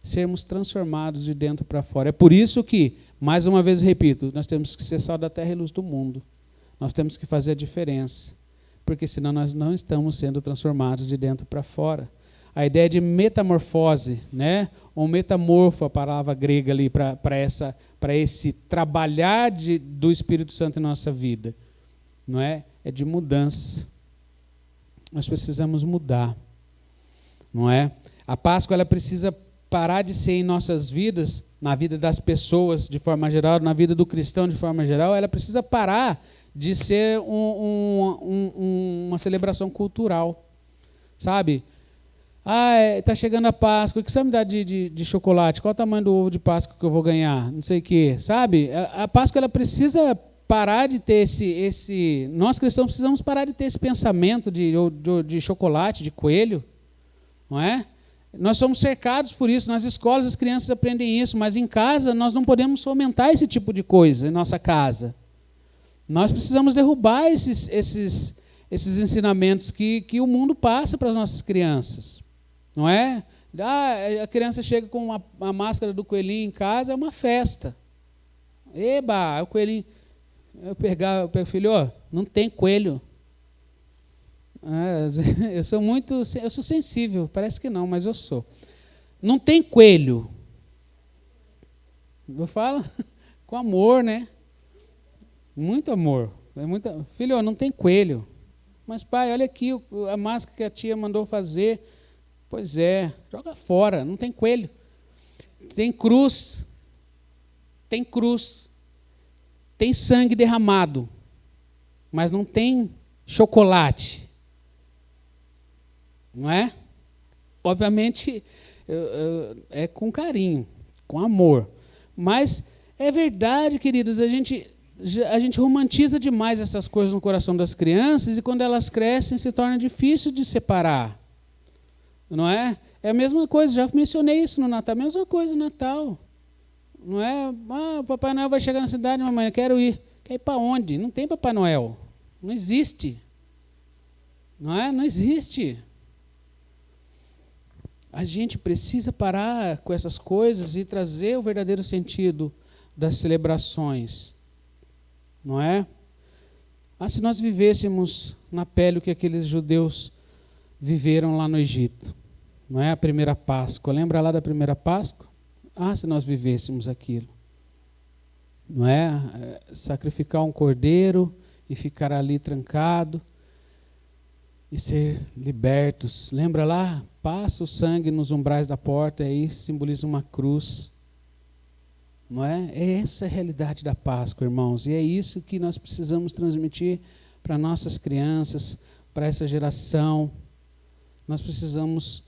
sermos transformados de dentro para fora. É por isso que, mais uma vez repito, nós temos que ser sal da terra e luz do mundo. Nós temos que fazer a diferença, porque senão nós não estamos sendo transformados de dentro para fora. A ideia de metamorfose, né? Ou metamorfo, a palavra grega ali para esse trabalhar do Espírito Santo em nossa vida, não é? É de mudança. Nós precisamos mudar, não é? A Páscoa ela precisa parar de ser em nossas vidas, na vida das pessoas de forma geral, na vida do cristão de forma geral, ela precisa parar de ser uma celebração cultural, sabe? Está chegando a Páscoa, o que você vai me dar de chocolate? Qual o tamanho do ovo de Páscoa que eu vou ganhar? Não sei o quê, sabe? A Páscoa ela precisa parar de ter nós cristãos precisamos parar de ter esse pensamento de chocolate, de coelho, não é? Nós somos cercados por isso, nas escolas as crianças aprendem isso, mas em casa nós não podemos fomentar esse tipo de coisa em nossa casa. Nós precisamos derrubar esses ensinamentos que o mundo passa para as nossas crianças, não é? A criança chega com a máscara do coelhinho em casa, é uma festa. Eba, o coelhinho... Eu pego, filho, não tem coelho. Eu sou sensível, parece que não, mas eu sou. Não tem coelho. Eu falo com amor, né? Muito amor. Filho, não tem coelho. Mas pai, olha aqui a máscara que a tia mandou fazer. Pois é, joga fora, não tem coelho. Tem cruz. Tem cruz. Tem sangue derramado, mas não tem chocolate, não é? Obviamente, é com carinho, com amor. Mas é verdade, queridos, a gente romantiza demais essas coisas no coração das crianças e quando elas crescem se torna difícil de separar, não é? É a mesma coisa, já mencionei isso no Natal, a mesma coisa no Natal. Não é? O Papai Noel vai chegar na cidade, mamãe, eu quero ir. Quer ir para onde? Não tem Papai Noel. Não existe. Não é? Não existe. A gente precisa parar com essas coisas e trazer o verdadeiro sentido das celebrações. Não é? Se nós vivêssemos na pele o que aqueles judeus viveram lá no Egito. não é? A primeira Páscoa. Lembra lá da primeira Páscoa? Ah, se nós vivêssemos aquilo. Não é? Sacrificar um cordeiro e ficar ali trancado e ser libertos. Lembra lá? Passa o sangue nos umbrais da porta, aí simboliza uma cruz. Não é? Essa é a realidade da Páscoa, irmãos. E é isso que nós precisamos transmitir para nossas crianças, para essa geração. Nós precisamos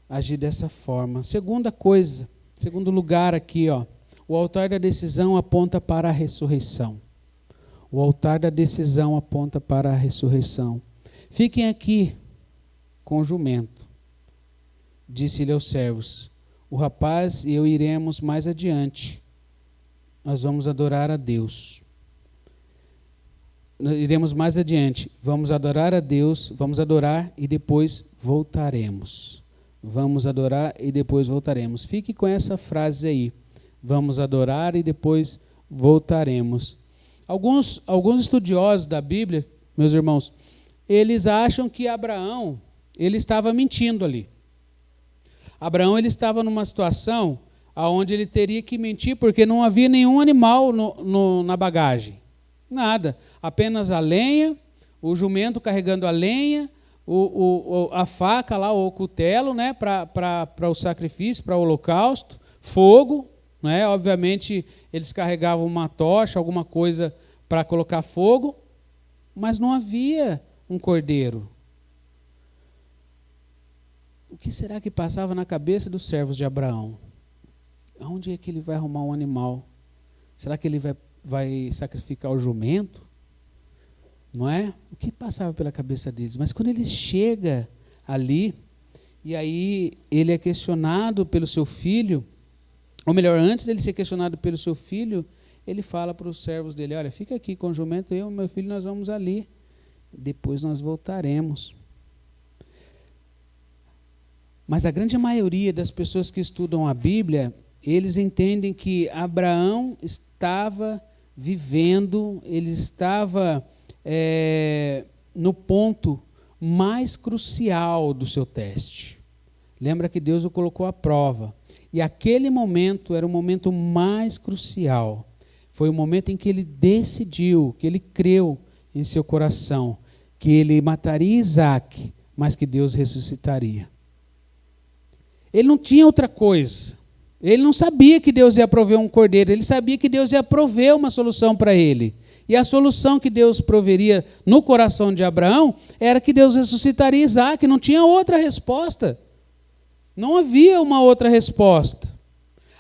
agir dessa forma. Segunda coisa, segundo lugar aqui, ó, o altar da decisão aponta para a ressurreição. O altar da decisão aponta para a ressurreição. Fiquem aqui com o jumento, disse-lhe aos servos. O rapaz e eu iremos mais adiante. Nós vamos adorar a Deus. Iremos mais adiante. Vamos adorar a Deus, vamos adorar e depois voltaremos. Vamos adorar e depois voltaremos. Fique com essa frase aí. Vamos adorar e depois voltaremos. Alguns estudiosos da Bíblia, meus irmãos, eles acham que Abraão, ele estava mentindo ali. Abraão, ele estava numa situação onde ele teria que mentir, porque não havia nenhum animal na bagagem. Nada. Apenas a lenha, o jumento carregando a lenha, a faca lá, o cutelo, né, para o sacrifício, para o holocausto, fogo, né, obviamente eles carregavam uma tocha, alguma coisa para colocar fogo, mas não havia um cordeiro. O que será que passava na cabeça dos servos de Abraão? Onde é que ele vai arrumar um animal? Será que ele vai sacrificar o jumento? Não é? O que passava pela cabeça deles? Mas quando ele chega ali, e aí ele é questionado pelo seu filho, ou melhor, antes dele ser questionado pelo seu filho, ele fala para os servos dele, olha, fica aqui com o jumento, eu e meu filho, nós vamos ali. Depois nós voltaremos. Mas a grande maioria das pessoas que estudam a Bíblia, eles entendem que Abraão estava vivendo, ele estava no ponto mais crucial do seu teste. Lembra que Deus o colocou à prova. E aquele momento era o momento mais crucial. Foi o momento em que ele decidiu, que ele creu em seu coração, que ele mataria Isaac, mas que Deus ressuscitaria. Ele não tinha outra coisa. Ele não sabia que Deus ia prover um cordeiro, ele sabia que Deus ia prover uma solução para ele. E a solução que Deus proveria no coração de Abraão era que Deus ressuscitaria Isaac, não tinha outra resposta. Não havia uma outra resposta.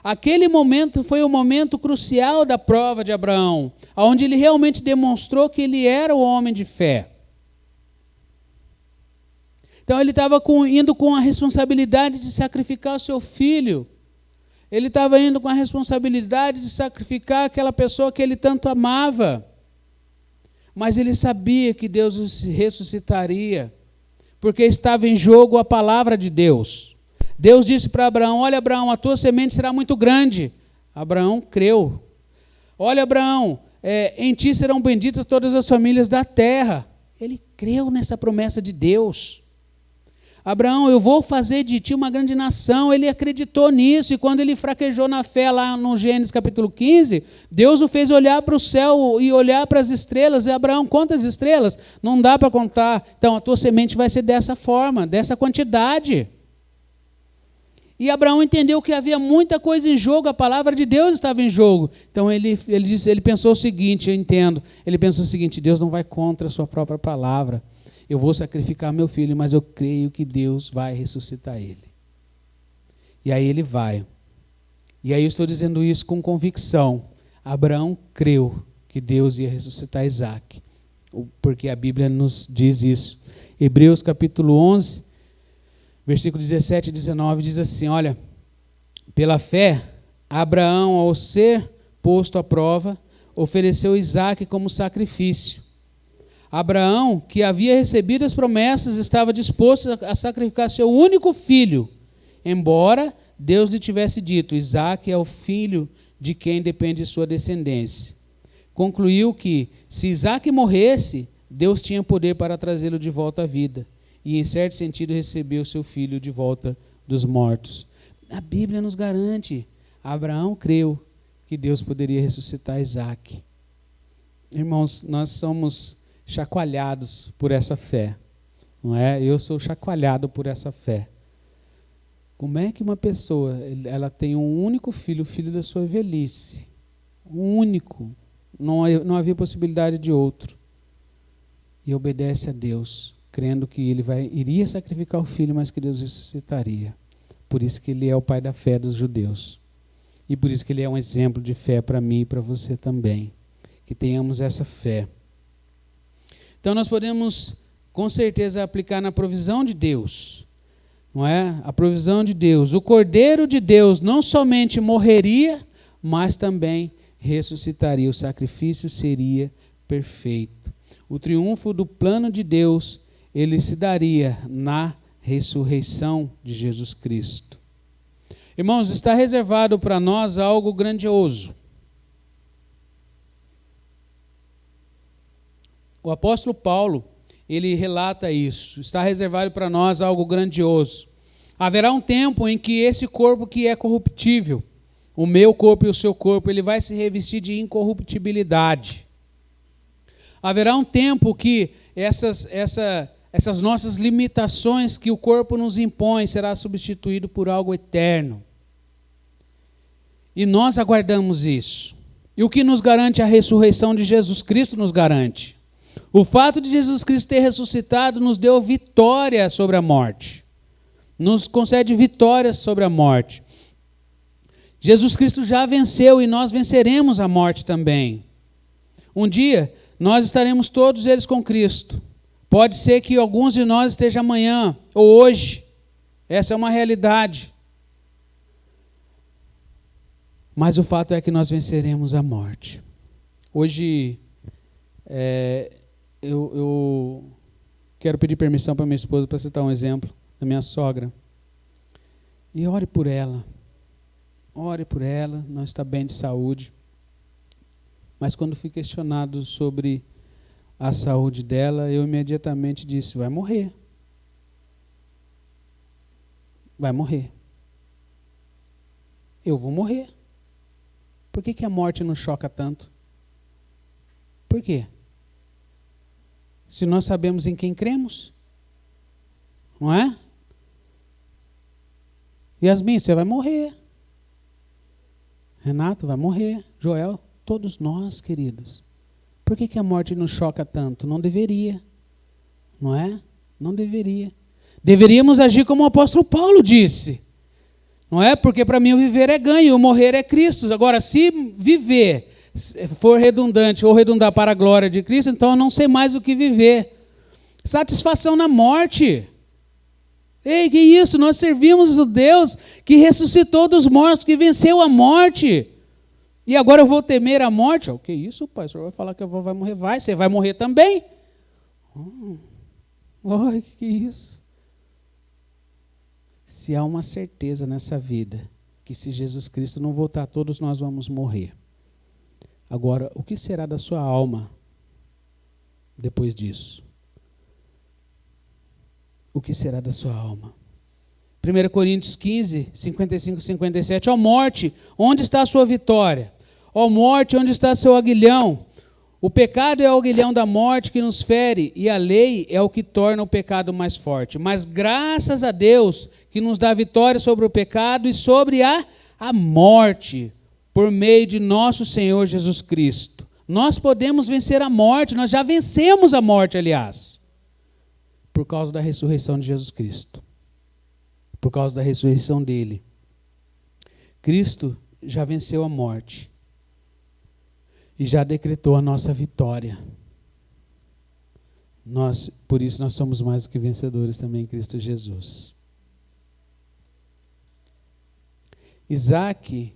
Aquele momento foi o momento crucial da prova de Abraão, onde ele realmente demonstrou que ele era o homem de fé. Então ele estava indo com a responsabilidade de sacrificar o seu filho. Ele estava indo com a responsabilidade de sacrificar aquela pessoa que ele tanto amava. Mas ele sabia que Deus o ressuscitaria, porque estava em jogo a palavra de Deus. Deus disse para Abraão, olha Abraão, a tua semente será muito grande. Abraão creu. Olha Abraão, em ti serão benditas todas as famílias da terra. Ele creu nessa promessa de Deus. Abraão, eu vou fazer de ti uma grande nação. Ele acreditou nisso, e quando ele fraquejou na fé lá no Gênesis capítulo 15, Deus o fez olhar para o céu e olhar para as estrelas. E Abraão, quantas estrelas? Não dá para contar. Então a tua semente vai ser dessa forma, dessa quantidade. E Abraão entendeu que havia muita coisa em jogo, a palavra de Deus estava em jogo. Então ele pensou o seguinte, eu entendo, ele pensou o seguinte, Deus não vai contra a sua própria palavra. Eu vou sacrificar meu filho, mas eu creio que Deus vai ressuscitar ele. E aí ele vai. E aí eu estou dizendo isso com convicção. Abraão creu que Deus ia ressuscitar Isaac, porque a Bíblia nos diz isso. Hebreus capítulo 11, versículo 17 e 19 diz assim, olha, pela fé, Abraão, ao ser posto à prova, ofereceu Isaac como sacrifício. Abraão, que havia recebido as promessas, estava disposto a sacrificar seu único filho, embora Deus lhe tivesse dito, Isaac é o filho de quem depende sua descendência. Concluiu que, se Isaac morresse, Deus tinha poder para trazê-lo de volta à vida. E, em certo sentido, recebeu seu filho de volta dos mortos. A Bíblia nos garante. Abraão creu que Deus poderia ressuscitar Isaque. Irmãos, nós somos chacoalhados por essa fé, não é? Eu sou chacoalhado por essa fé. Como é que uma pessoa, ela tem um único filho, o filho da sua velhice, um único, não havia possibilidade de outro, e obedece a Deus, crendo que ele iria sacrificar o filho, mas que Deus ressuscitaria. Por isso que ele é o pai da fé dos judeus. E por isso que ele é um exemplo de fé para mim e para você também. Que tenhamos essa fé. Então nós podemos, com certeza, aplicar na provisão de Deus. Não é? A provisão de Deus. O Cordeiro de Deus não somente morreria, mas também ressuscitaria. O sacrifício seria perfeito. O triunfo do plano de Deus, ele se daria na ressurreição de Jesus Cristo. Irmãos, está reservado para nós algo grandioso. O apóstolo Paulo, ele relata isso. Está reservado para nós algo grandioso. Haverá um tempo em que esse corpo que é corruptível, o meu corpo e o seu corpo, ele vai se revestir de incorruptibilidade. Haverá um tempo que essas nossas limitações que o corpo nos impõe será substituído por algo eterno. E nós aguardamos isso. E o que nos garante a ressurreição de Jesus Cristo nos garante. O fato de Jesus Cristo ter ressuscitado nos deu vitória sobre a morte. Nos concede vitória sobre a morte. Jesus Cristo já venceu e nós venceremos a morte também. Um dia, nós estaremos todos eles com Cristo. Pode ser que alguns de nós estejam amanhã ou hoje. Essa é uma realidade. Mas o fato é que nós venceremos a morte. Hoje, eu quero pedir permissão para minha esposa para citar um exemplo da minha sogra. E ore por ela. Ore por ela, não está bem de saúde. Mas quando fui questionado sobre a saúde dela, eu imediatamente disse, vai morrer. Vai morrer. Eu vou morrer. Por que a morte nos choca tanto? Por quê? Se nós sabemos em quem cremos. Não é? Yasmin, você vai morrer. Renato vai morrer. Joel, todos nós, queridos. Por que a morte nos choca tanto? Não deveria. Não é? Não deveria. Deveríamos agir como o apóstolo Paulo disse. Não é? Porque para mim o viver é ganho, o morrer é Cristo. Agora, se viver for redundante ou redundar para a glória de Cristo, então eu não sei mais o que viver. Satisfação na morte. Ei, que isso? Nós servimos o Deus que ressuscitou dos mortos, que venceu a morte. E agora eu vou temer a morte? O que isso, pai? O senhor vai falar que a avó vai morrer? Vai, você vai morrer também? Ai, que isso? Se há uma certeza nessa vida, que se Jesus Cristo não voltar, todos nós vamos morrer. Agora, o que será da sua alma depois disso? O que será da sua alma? 1 Coríntios 15, 55 e 57. Ó morte, onde está a sua vitória? Ó morte, onde está seu aguilhão? O pecado é o aguilhão da morte que nos fere, e a lei é o que torna o pecado mais forte. Mas graças a Deus que nos dá vitória sobre o pecado e sobre a morte, por meio de nosso Senhor Jesus Cristo. Nós podemos vencer a morte, nós já vencemos a morte, aliás, por causa da ressurreição de Jesus Cristo. Por causa da ressurreição dele. Cristo já venceu a morte. E já decretou a nossa vitória. Por isso nós somos mais do que vencedores também em Cristo Jesus. Isaque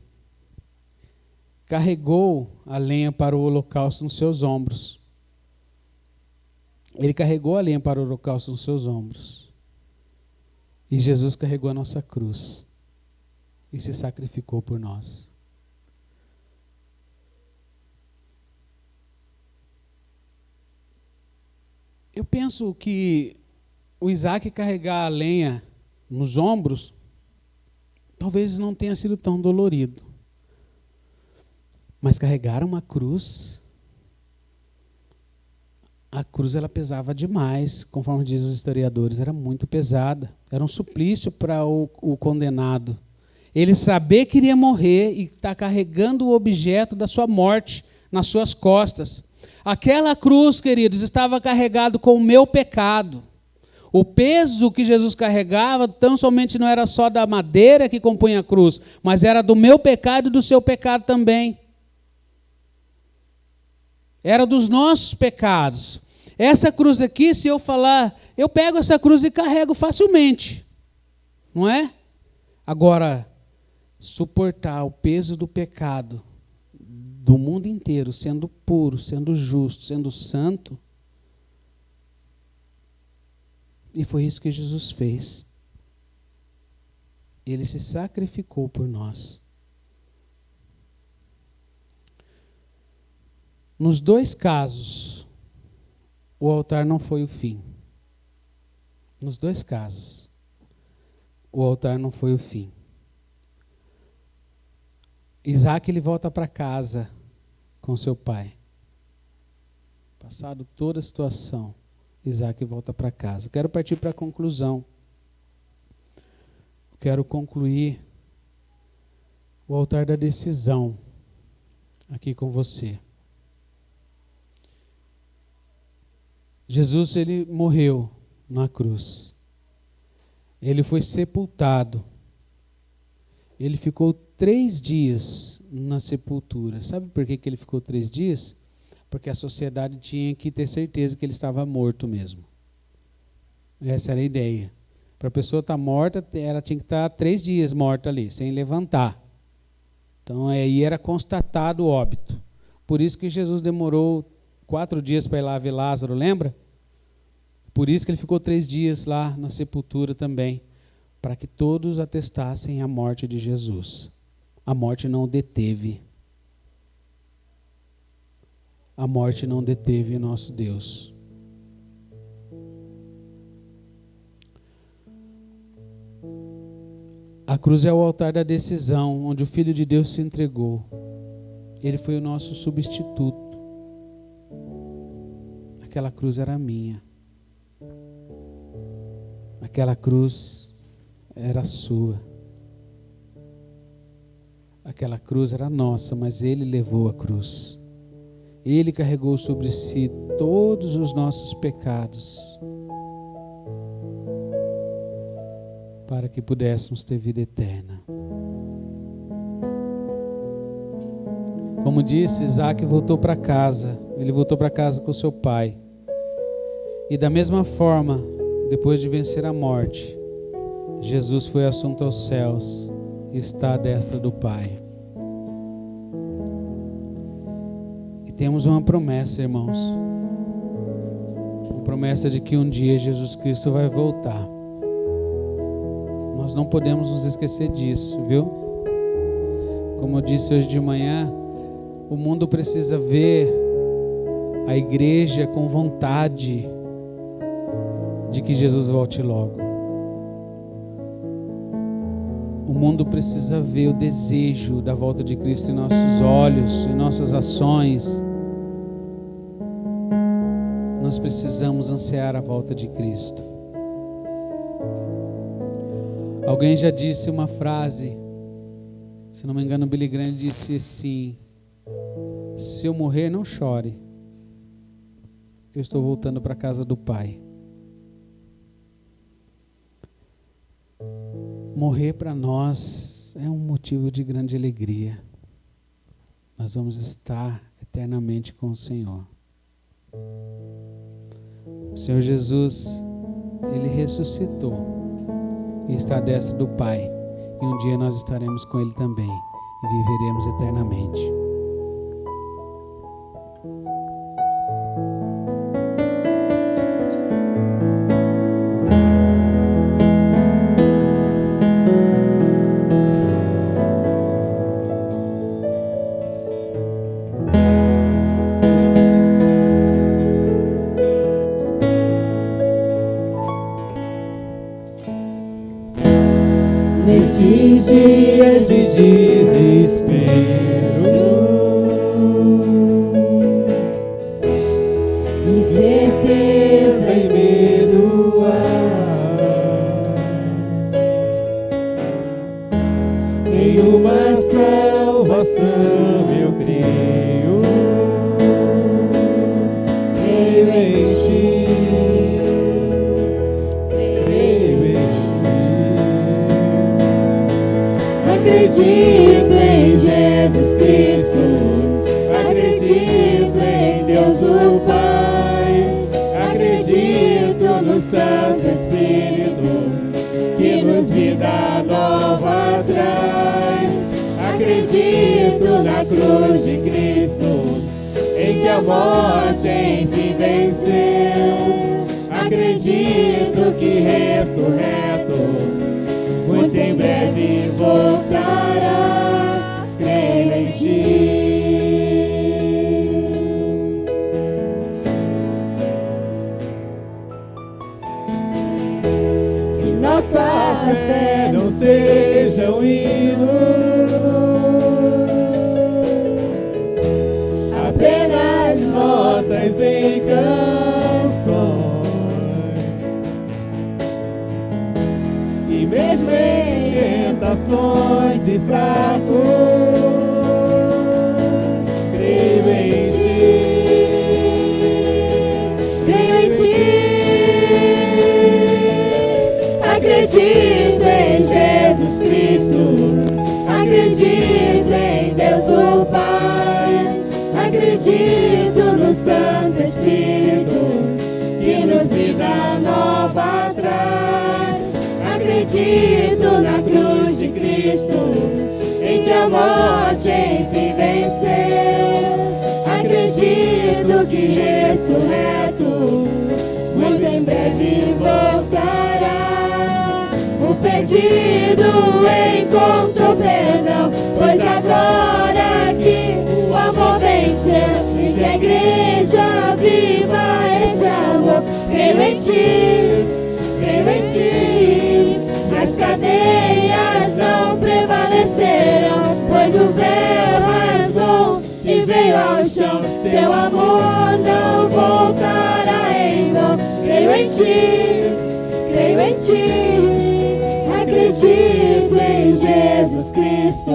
carregou a lenha para o holocausto nos seus ombros. Ele carregou a lenha para o holocausto nos seus ombros. E Jesus carregou a nossa cruz e se sacrificou por nós. Eu penso que o Isaque carregar a lenha nos ombros Talvez não tenha sido tão dolorido. Mas carregar uma cruz, a cruz ela pesava demais, conforme dizem os historiadores, era muito pesada. Era um suplício para o condenado. Ele saber que iria morrer e estar carregando o objeto da sua morte nas suas costas. Aquela cruz, queridos, estava carregado com o meu pecado. O peso que Jesus carregava, tão somente não era só da madeira que compunha a cruz, mas era do meu pecado e do seu pecado também. Era dos nossos pecados. Essa cruz aqui, se eu falar, eu pego essa cruz e carrego facilmente. Não é? Agora, suportar o peso do pecado do mundo inteiro, sendo puro, sendo justo, sendo santo, e foi isso que Jesus fez. Ele se sacrificou por nós. Nos dois casos, o altar não foi o fim. Nos dois casos, o altar não foi o fim. Isaac, ele volta para casa com seu pai. Passado toda a situação, Isaac volta para casa. Quero partir para a conclusão. Quero concluir o altar da decisão aqui com você. Jesus, ele morreu na cruz. Ele foi sepultado. Ele ficou 3 dias na sepultura. Sabe por que ele ficou 3 dias? Porque a sociedade tinha que ter certeza que ele estava morto mesmo. Essa era a ideia. Para a pessoa estar morta, ela tinha que estar 3 dias morta ali, sem levantar. Então aí era constatado o óbito. Por isso que Jesus demorou 4 dias para ir lá ver Lázaro, lembra? Por isso que ele ficou 3 dias lá na sepultura também, para que todos atestassem a morte de Jesus. A morte não o deteve. A morte não deteve nosso Deus. A cruz é o altar da decisão, onde o Filho de Deus se entregou. Ele foi o nosso substituto. Aquela cruz era minha. Aquela cruz era sua. Aquela cruz era nossa, mas Ele levou a cruz. Ele carregou sobre si todos os nossos pecados, para que pudéssemos ter vida eterna. Como disse, Isaac voltou para casa. Ele voltou para casa com seu pai. E da mesma forma, depois de vencer a morte, Jesus foi assunto aos céus e está à destra do Pai. E temos uma promessa, irmãos. Uma promessa de que um dia Jesus Cristo vai voltar. Nós não podemos nos esquecer disso, viu? Como eu disse hoje de manhã, o mundo precisa ver a igreja com vontade de que Jesus volte logo. O mundo precisa ver o desejo da volta de Cristo em nossos olhos, em nossas ações. Nós precisamos ansiar a volta de Cristo. Alguém já disse uma frase, se não me engano, Billy Graham disse assim: se eu morrer, não chore. Eu estou voltando para a casa do Pai. Morrer para nós é um motivo de grande alegria. Nós vamos estar eternamente com o Senhor. O Senhor Jesus, Ele ressuscitou e está à destra do Pai. E um dia nós estaremos com Ele também e viveremos eternamente. Nesses dias Acredito na cruz de Cristo, em que a morte enfim venceu. Acredito que ressurreto, muito em breve voltará. Creio em ti. Que nossa fé não seja um hino, apenas notas em canções. E mesmo em tentações e fracos, creio em ti, creio em ti. Acredito em Jesus Cristo, acredito em Deus o Pai, acredito no Santo Espírito, que nos vida nova traz. Acredito na cruz de Cristo, em que a morte enfim venceu. Acredito que ressurreto, muito em breve voltará. O pedido encontrou perdão, pois agora que o amor venceu, e que a igreja viva esse amor. Creio em ti, creio em ti. As cadeias não prevaleceram, pois o véu rasgou e veio ao chão. Seu amor não voltará em vão. Creio em ti, creio em ti. Acredito em Jesus Cristo,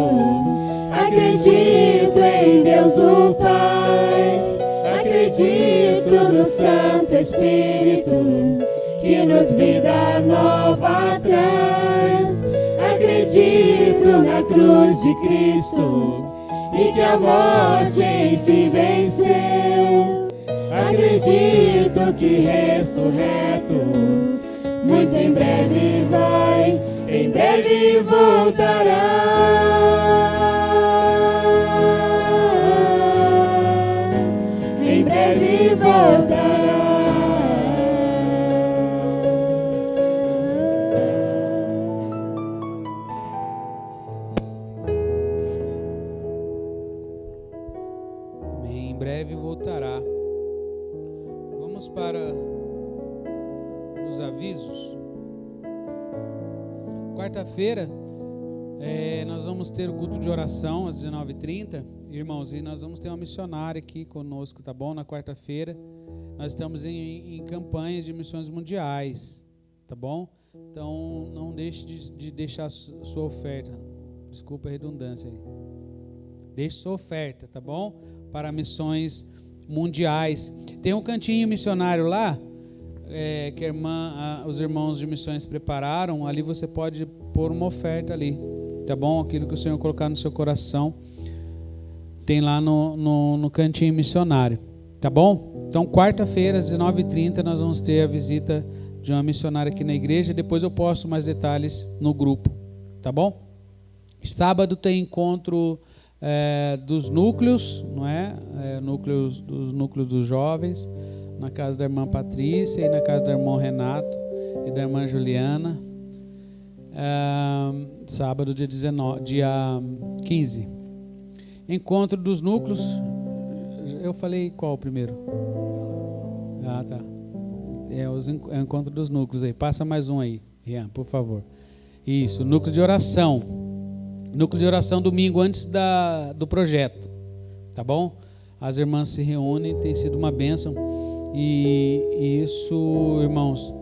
acredito em Deus o Pai, acredito no Santo Espírito, que nos vida nova traz. Acredito na cruz de Cristo, e que a morte enfim venceu. Acredito que ressurreto, muito em breve vai, em breve voltará. Em breve voltará. Em breve voltará. Vamos para os avisos. Quarta-feira nós vamos ter o culto de oração às 19h30, irmãos, e nós vamos ter uma missionária aqui conosco, tá bom? Na quarta-feira nós estamos em campanhas de missões mundiais, tá bom? Então não deixe de deixar sua oferta, desculpa a redundância aí, deixe sua oferta, tá bom? Para missões mundiais. Tem um cantinho missionário lá, que os irmãos de missões prepararam. Ali você pode pôr uma oferta ali, tá bom? Aquilo que o Senhor colocar no seu coração tem lá no cantinho missionário, tá bom? Então quarta-feira às 19h30 nós vamos ter a visita de uma missionária aqui na igreja. Depois eu posto mais detalhes no grupo, tá bom? Sábado tem encontro dos núcleos, não é? Dos núcleos dos jovens, na casa da irmã Patrícia e na casa do irmão Renato e da irmã Juliana. Sábado, dia 15. Encontro dos núcleos. Eu falei qual primeiro? Ah, tá. É o encontro dos núcleos aí. Passa mais um aí, Rian, por favor. Isso, núcleo de oração. Núcleo de oração domingo antes do projeto. Tá bom? As irmãs se reúnem, tem sido uma bênção. E isso, irmãos,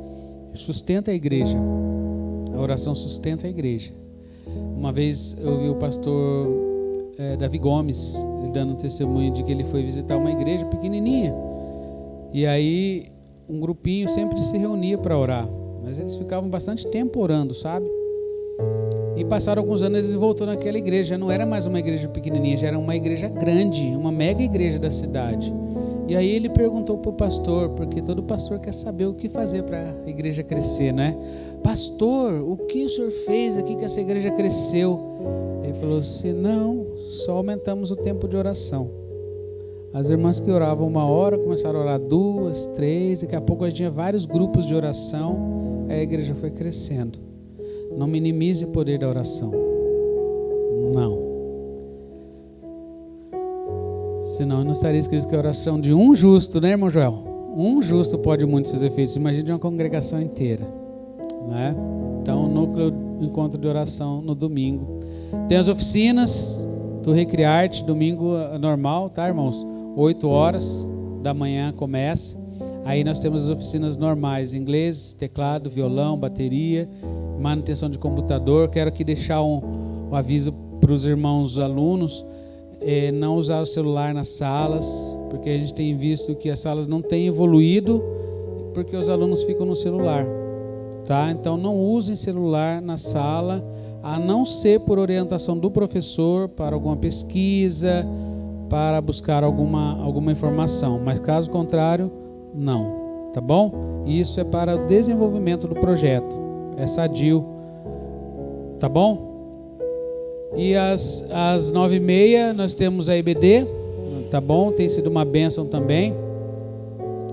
sustenta a igreja. A oração sustenta a igreja. Uma vez eu vi o pastor Davi Gomes dando um testemunho de que ele foi visitar uma igreja pequenininha. E aí um grupinho sempre se reunia para orar. Mas eles ficavam bastante tempo orando, sabe? E passaram alguns anos, eles voltou naquela igreja. Já não era mais uma igreja pequenininha, já era uma igreja grande, uma mega igreja da cidade. E aí ele perguntou para o pastor, porque todo pastor quer saber o que fazer para a igreja crescer, né? pastor, o que o senhor fez aqui que essa igreja cresceu? Ele falou assim, não, só aumentamos o tempo de oração. As irmãs que oravam 1 hora começaram a orar 2, 3, daqui a pouco a gente tinha vários grupos de oração, a igreja foi crescendo. Não minimize o poder da oração. Não. Senão não estaria escrito que a oração de um justo, né, irmão Joel? Um justo pode muitos seus efeitos. Imagine uma congregação inteira, né? Então, o núcleo do encontro de oração no domingo. Tem as oficinas do Recriarte, domingo normal, tá, irmãos? 8 horas da manhã começa. Aí nós temos as oficinas normais, inglês, teclado, violão, bateria, manutenção de computador. Quero aqui deixar um aviso para os irmãos alunos, não usar o celular nas salas, porque a gente tem visto que as salas não têm evoluído, porque os alunos ficam no celular, tá? Então não usem celular na sala, a não ser por orientação do professor para alguma pesquisa, para buscar alguma informação, mas caso contrário, não, tá bom? Isso é para o desenvolvimento do projeto, é sadio, tá bom? E às 9h30 nós temos a IBD, tá bom? Tem sido uma bênção também.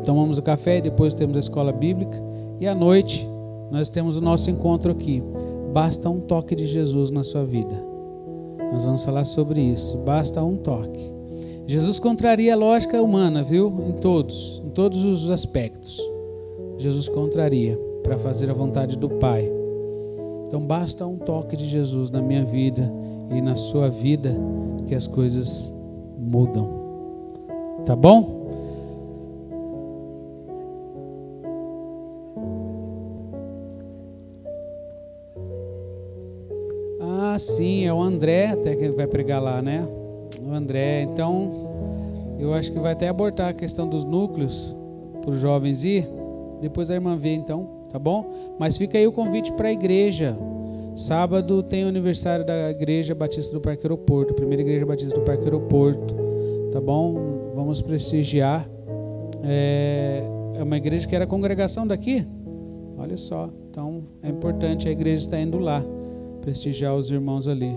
Tomamos o café e depois temos a escola bíblica. E à noite nós temos o nosso encontro aqui. Basta um toque de Jesus na sua vida. Nós vamos falar sobre isso. Basta um toque. Jesus contraria a lógica humana, viu? Em todos os aspectos. Jesus contraria para fazer a vontade do Pai. Então basta um toque de Jesus na minha vida e na sua vida que as coisas mudam. Tá bom? Ah, sim, é o André até que vai pregar lá, né? O André, então eu acho que vai até abortar a questão dos núcleos para os jovens ir. Depois a irmã vê então. Tá bom? Mas fica aí o convite para a igreja. Sábado tem o aniversário da Igreja Batista do Parque Aeroporto, primeira Igreja Batista do Parque Aeroporto. Tá bom? Vamos prestigiar. É uma igreja que era congregação daqui. Olha só. Então é importante a igreja estar indo lá prestigiar os irmãos ali.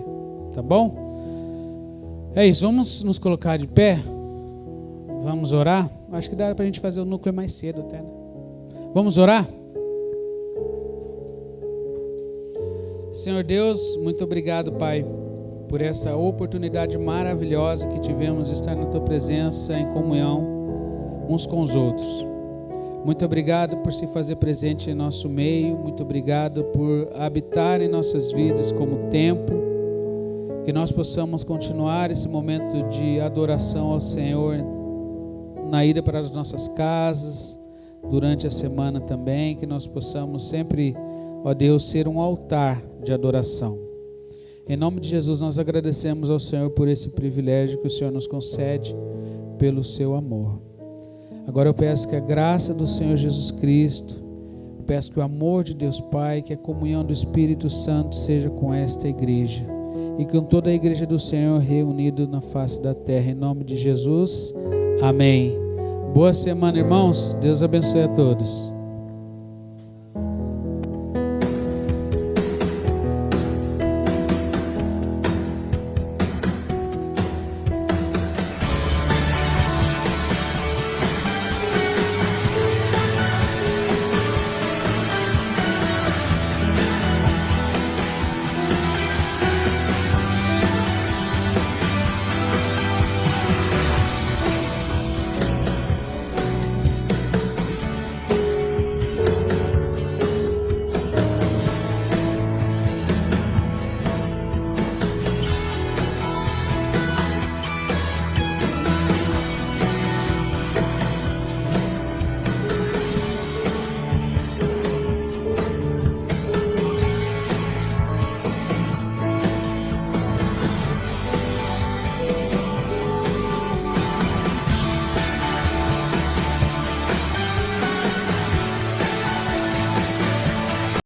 Tá bom? É isso. Vamos nos colocar de pé. Vamos orar. Acho que dá para a gente fazer o núcleo mais cedo até, né? Vamos orar? Senhor Deus, muito obrigado, Pai, por essa oportunidade maravilhosa que tivemos de estar na Tua presença em comunhão uns com os outros. Muito obrigado por se fazer presente em nosso meio, muito obrigado por habitar em nossas vidas como templo, que nós possamos continuar esse momento de adoração ao Senhor na ida para as nossas casas, durante a semana também, que nós possamos sempre, ó Deus, ser um altar de adoração. Em nome de Jesus, nós agradecemos ao Senhor por esse privilégio que o Senhor nos concede pelo seu amor. Agora eu peço que a graça do Senhor Jesus Cristo, eu peço que o amor de Deus Pai, que a comunhão do Espírito Santo seja com esta igreja e com toda a igreja do Senhor reunida na face da terra. Em nome de Jesus, amém. Boa semana, irmãos. Deus abençoe a todos.